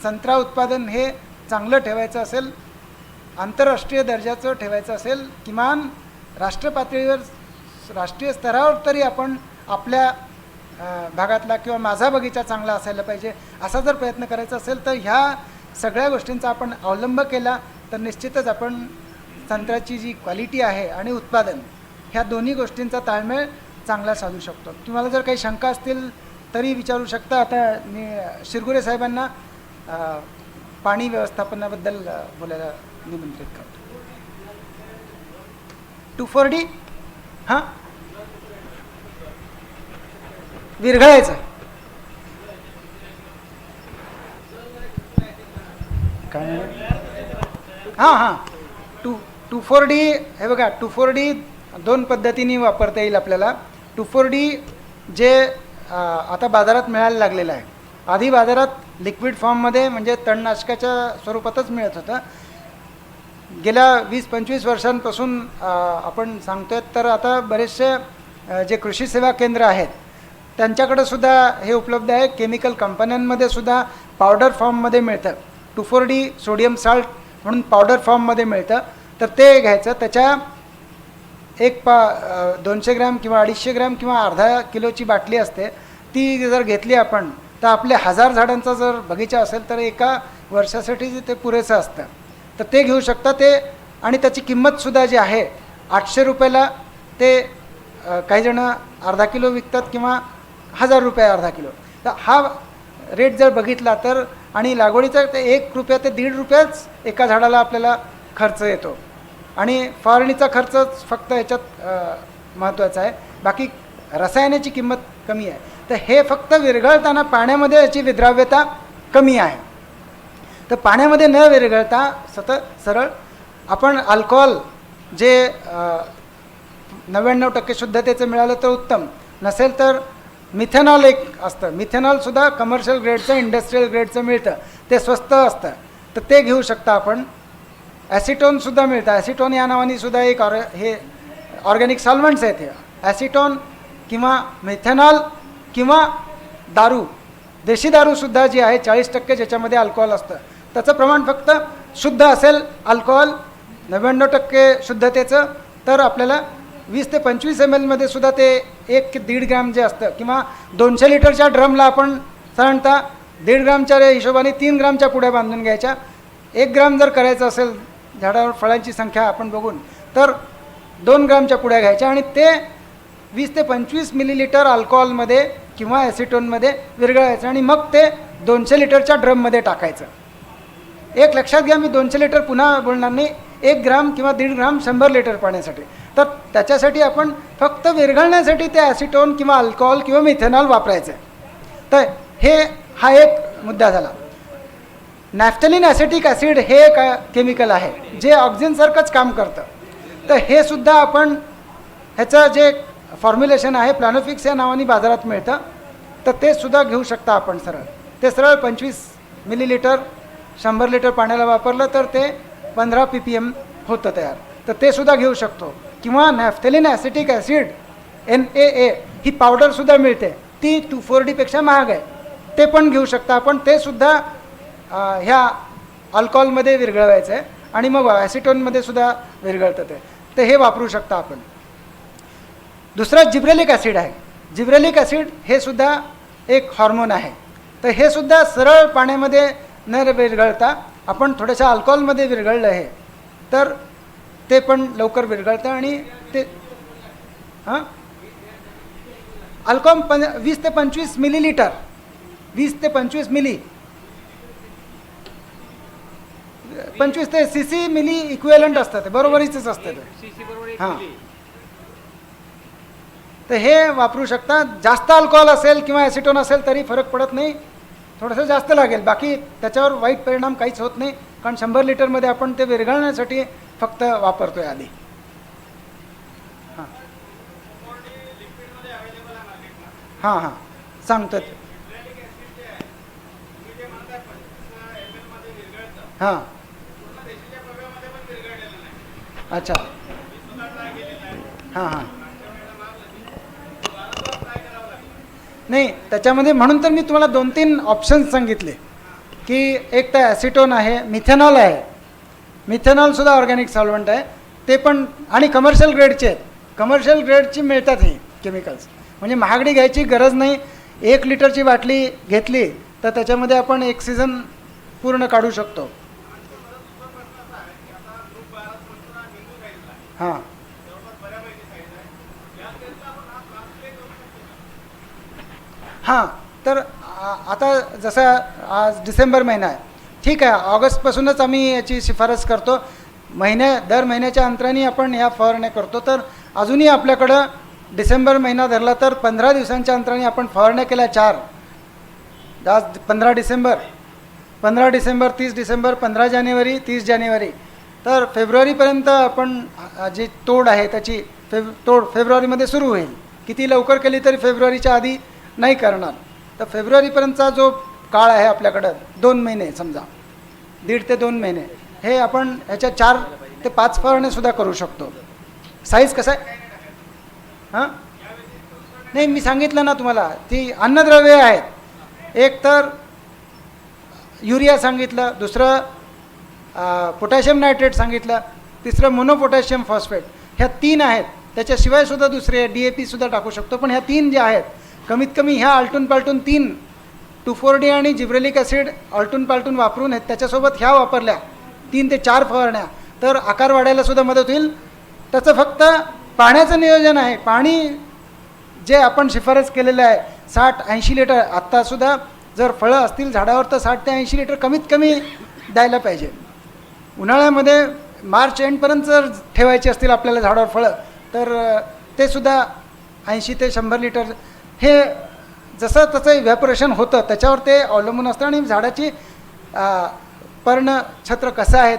Speaker 3: संत्रा उत्पादन हे चांगलं ठेवायचं असेल, आंतरराष्ट्रीय दर्जाचं ठेवायचं असेल, किमान राष्ट्र पातळीवर राष्ट्रीय स्तरावर तरी आपण आपल्या भागातला किंवा माझा बगीचा चांगला असायला पाहिजे असा जर प्रयत्न करायचा असेल तर ह्या सगळ्या गोष्टींचा आपण अवलंब केला तर निश्चितच आपण संत्र्याची जी क्वालिटी आहे आणि उत्पादन ह्या दोन्ही गोष्टींचा ताळमेळ चांगला साधू शकतो. तुम्हाला जर काही शंका असतील तरी विचारू शकता. आता मी शिरगुरे साहेबांना पाणी व्यवस्थापनाबद्दल बोलायला निमंत्रित करतो. 2,4-D हां विरघळायचं काय हां 2,4-D हे बघा. 2,4-D दोन पद्धतीने वापरता येईल आपल्याला. 2,4-D जे आता बाजारात मिळायला लागलेलं आहे. आधी बाजारात लिक्विड फॉर्ममध्ये म्हणजे तणनाशकाच्या स्वरूपातच मिळत होतं. गेल्या 20-25 वर्षांपासून आपण सांगतोय, तर आता बरेचसे जे कृषी सेवा केंद्र आहेत त्यांच्याकडे सुद्धा हे उपलब्ध आहे. केमिकल कंपन्यांमध्ये सुद्धा पावडर फॉर्ममध्ये मिळतं. 2,4-D सोडियम साल्ट म्हणून पावडर फॉर्ममध्ये मिळतं. तर ते घ्यायचं. त्याच्या 200 ग्रॅम किंवा 250 ग्रॅम किंवा अर्धा किलोची बाटली असते. ती जर घेतली आपण तर आपले 1000 झाडांचा जर बगीचा असेल तर एका वर्षासाठी ते पुरेसं असतं. तर ते घेऊ शकता ते. आणि त्याची किंमतसुद्धा जी आहे 800 रुपयाला ते काही जण अर्धा किलो विकतात किंवा 1000 रुपये अर्धा किलो. तर हा रेट जर बघितला तर आणि लागवडीचा ते 1 रुपया ते 1.5 रुपयाच एका झाडाला आपल्याला खर्च येतो. आणि फवारणीचा खर्च फक्त याच्यात महत्त्वाचा आहे. बाकी रसायनाची किंमत कमी आहे. तर हे फक्त विरघळताना पाण्यामध्ये याची विद्राव्यता कमी आहे. तर पाण्यामध्ये न विरघळता सरळ आपण अल्कोहोल जे 99% शुद्धतेचं मिळालं तर उत्तम, नसेल तर मिथेनॉल एक असतं. मिथेनॉलसुद्धा कमर्शियल ग्रेडचं इंडस्ट्रीयल ग्रेडचं मिळतं. ते स्वस्त असतं. तर ते घेऊ शकता आपण. ॲसिटोनसुद्धा मिळतं. ॲसिटोन या नावाने सुद्धा एक हे ऑर्गॅनिक सॉल्व्हंट्स आहेत. हे ॲसिटोन किंवा मिथेनॉल किंवा दारू, देशी दारूसुद्धा जी आहे 40% ज्याच्यामध्ये अल्कोहोल असतं, त्याचं प्रमाण फक्त शुद्ध असेल अल्कोहोल 99% शुद्धतेचं, तर आपल्याला 20 ते 25 ml मध्ये सुद्धा ते 1 ते 1.5 ग्रॅम जे असतं किंवा 200 लिटरच्या ड्रमला आपण साधारणतः 1.5 ग्रामच्या हिशोबाने 3 ग्रामच्या पुड्या बांधून घ्यायच्या. 1 ग्राम जर करायचं असेल झाडावर फळांची संख्या आपण बघून तर 2 ग्रामच्या पुड्या घ्यायच्या आणि ते 20 ते 25 मिलीलिटर अल्कोहोलमध्ये किंवा ॲसिटोनमध्ये विरघळायचं आणि मग ते 200 लिटरच्या ड्रममध्ये टाकायचं. एक लक्षात घ्या, मी 200 लिटर पुन्हा बोलणार नाही. 1 ग्राम किंवा 1.5 ग्राम 100 लिटर पाण्यासाठी. तर त्याच्यासाठी आपण फक्त विरघळण्यासाठी ते ॲसिटोन किंवा अल्कोहोल किंवा मिथेनॉल वापरायचं आहे. तर हा एक मुद्दा झाला. नॅफ्थॅलिन ॲसिटिक ॲसिड हे एक केमिकल आहे जे ऑक्सिजनसारखंच काम करतं. तर हे सुद्धा आपण ह्याचं जे फॉर्म्युलेशन आहे प्लॅनोफिक्स या नावाने बाजारात मिळतं. तर ते सुद्धा घेऊ शकता आपण सरळ. ते सरळ 25 मिलीलिटर 100 लिटर पाण्याला वापरलं तर ते 15 ppm होतं तयार. तर ते सुद्धा घेऊ शकतो. किंवा नॅफ्थॅलिन ॲसिटिक ॲसिड NaA ही पावडरसुद्धा मिळते. ती 2,4-D पेक्षा महाग आहे. ते पण घेऊ शकता आपण. ते सुद्धा ह्या अल्कोहोलमध्ये विरघळवायचं आहे आणि मग ॲसिटोनमध्ये सुद्धा विरघळतं ते. तर हे वापरू शकता आपण. दुसरा जिब्रेलिक ॲसिड आहे. जिब्रेलिक ॲसिड हे सुद्धा एक हॉर्मोन आहे. तर हे सुद्धा सरळ पाण्यामध्ये न विरघळता आपण थोड्याशा अल्कोहोलमध्ये विरघळलं आहे तर ते पण लवकर विरघळतं. आणि ते अल्कोहोल 20 ते 25 मिलीलिटर 20 ते 25 मिली 25 ते cc मिली इक्विव्हॅलंट असतं. ते बरोबरीच असतं ते. हां, तर हे वापरू शकता. जास्त अल्कोहोल असेल किंवा ॲसिटोन असेल तरी फरक पडत नाही. थोडंसं जास्त लागेल. बाकी त्याच्यावर वाईट परिणाम काहीच होत नाही. कारण 100 लिटरमध्ये आपण ते विरघळण्यासाठी फक्त वापरतोय आधी. हां हां हां सांगतो. हां अच्छा हां हां नाही, त्याच्यामध्ये म्हणून तर मी तुम्हाला 2-3 ऑप्शन्स सांगितले की एक तर ॲसिटोन आहे, मिथेनॉल आहे. मिथेनॉलसुद्धा ऑर्गॅनिक सॉल्व्हंट आहे. ते पण आणि कमर्शियल ग्रेडचे आहेत. कमर्शियल ग्रेडची मिळतात ही केमिकल्स. म्हणजे महागडी घ्यायची गरज नाही. 1 लिटरची बाटली घेतली तर त्याच्यामध्ये आपण 1 सीझन पूर्ण काढू शकतो. हां हां तर आता जसं आज डिसेंबर महिना आहे, ठीक आहे, ऑगस्टपासूनच आम्ही याची शिफारस करतो. दर महिन्याच्या अंतराने आपण ह्या फवारण्या करतो. तर अजूनही आपल्याकडं डिसेंबर महिना धरला तर 15 दिवसांच्या अंतराने आपण फवारण्या केल्या 4. आज 15 डिसेंबर 30 डिसेंबर 15 जानेवारी 30 जानेवारी. तर फेब्रुवारीपर्यंत आपण जी तोड आहे त्याची तोड फेब्रुवारीमध्ये सुरू होईल. किती लवकर केली तरी फेब्रुवारीच्या आधी नाही करणार. तर फेब्रुवारीपर्यंतचा जो काळ आहे आपल्याकडं 2 महिने, समजा 1.5 ते 2 महिने, हे आपण ह्याच्या 4 ते 5 फवारण्यासुद्धा करू शकतो. साईज कसं आहे हां नाही मी सांगितलं ना तुम्हाला, ती अन्नद्रव्ये आहेत. एक तर युरिया सांगितलं, दुसरं पोटॅशियम नायट्रेट सांगितलं, तिसरं मोनोपोटॅशियम फॉस्फेट. ह्या 3 आहेत. त्याच्याशिवाय सुद्धा दुसरे DAP सुद्धा टाकू शकतो. पण ह्या 3 ज्या आहेत कमीत कमी ह्या आलटून पालटून 3 2,4-D आणि जिब्रेलिक ॲसिड आलटून पालटून वापरून त्याच्यासोबत ह्या वापरल्या 3 ते 4 फवारण्या तर आकार वाढायला सुद्धा मदत होईल. त्याचं फक्त पाण्याचं नियोजन आहे. पाणी जे आपण शिफारस केलेलं आहे 60-80 लिटर, आत्तासुद्धा जर फळं असतील झाडावर तर 60 ते 80 लिटर कमीत कमी द्यायला पाहिजे. उन्हाळ्यामध्ये मार्च एंडपर्यंत जर ठेवायची असतील आपल्याला झाडावर फळं तर ते सुद्धा 80 ते 100 लिटर. हे जसं तसं इव्हॅपोरेशन होतं त्याच्यावर ते अवलंबून असतं आणि झाडाची पर्णछत्र कसं आहे,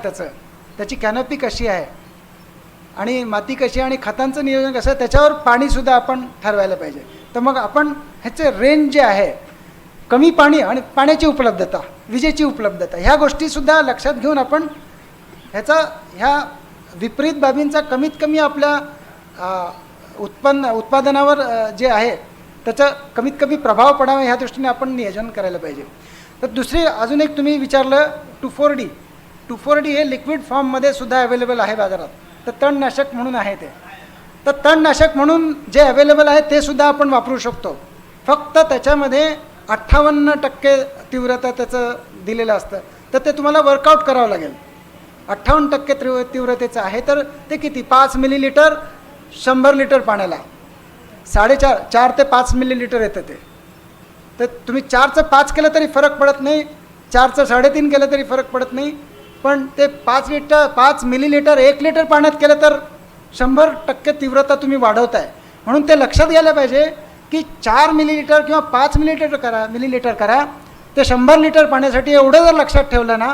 Speaker 3: त्याची कॅनोपी कशी आहे आणि माती कशी आहे आणि खतांचं नियोजन कसं आहे त्याच्यावर पाणीसुद्धा आपण ठरवायला पाहिजे. तर मग आपण ह्याचे रेंज जे आहे, कमी पाणी आणि पाण्याची उपलब्धता, विजेची उपलब्धता, ह्या गोष्टीसुद्धा लक्षात घेऊन आपण ह्या विपरीत बाबींचा कमीत कमी आपल्या उत्पादनावर जे आहे त्याचा कमीत कमी प्रभाव पडावा ह्या दृष्टीने आपण नियोजन करायला पाहिजे. तर दुसरी अजून एक तुम्ही विचारलं 2,4-D. 2,4-D हे लिक्विड फॉर्ममध्ये सुद्धा अवेलेबल आहे बाजारात. तर तणनाशक म्हणून आहे ते. तर तणनाशक म्हणून जे अवेलेबल आहे ते सुद्धा आपण वापरू शकतो. फक्त त्याच्यामध्ये 58% तीव्रता त्याचं दिलेलं असतं. तर ते तुम्हाला वर्कआउट करावं लागेल. 58% तीव्रतेचं आहे तर ते किती 5 मिलीलिटर 100 लिटर पाण्याला 4 ते 5 मिलीलिटर येतं ते. तर तुम्ही 4चं 5 केलं तरी फरक पडत नाही, 4चं 3.5 केलं तरी फरक पडत नाही. पण ते 5 मिलीलिटर 1 लिटर पाण्यात केलं तर 100% तीव्रता तुम्ही वाढवताय. म्हणून ते लक्षात घ्यायला पाहिजे की 4 मिलीलिटर किंवा 5 मिलीलिटर करा ते 100 लिटर पाण्यासाठी. एवढं जर लक्षात ठेवलं ना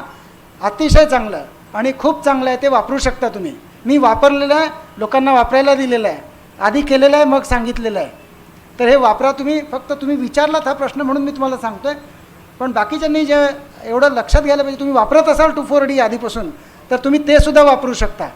Speaker 3: अतिशय चांगलं आणि खूप चांगलं आहे. ते वापरू शकता तुम्ही. मी वापरलेलं आहे, लोकांना वापरायला दिलेलं आहे, आधी केलेलं आहे, मग सांगितलेलं आहे. तर हे वापरा तुम्ही. फक्त तुम्ही विचारलात हा प्रश्न म्हणून मी तुम्हाला सांगतो आहे. पण बाकीच्यांनी जे एवढं लक्षात घ्यायला पाहिजे, तुम्ही वापरत असाल 2,4-D आधीपासून तर तुम्ही ते सुद्धा वापरू शकता.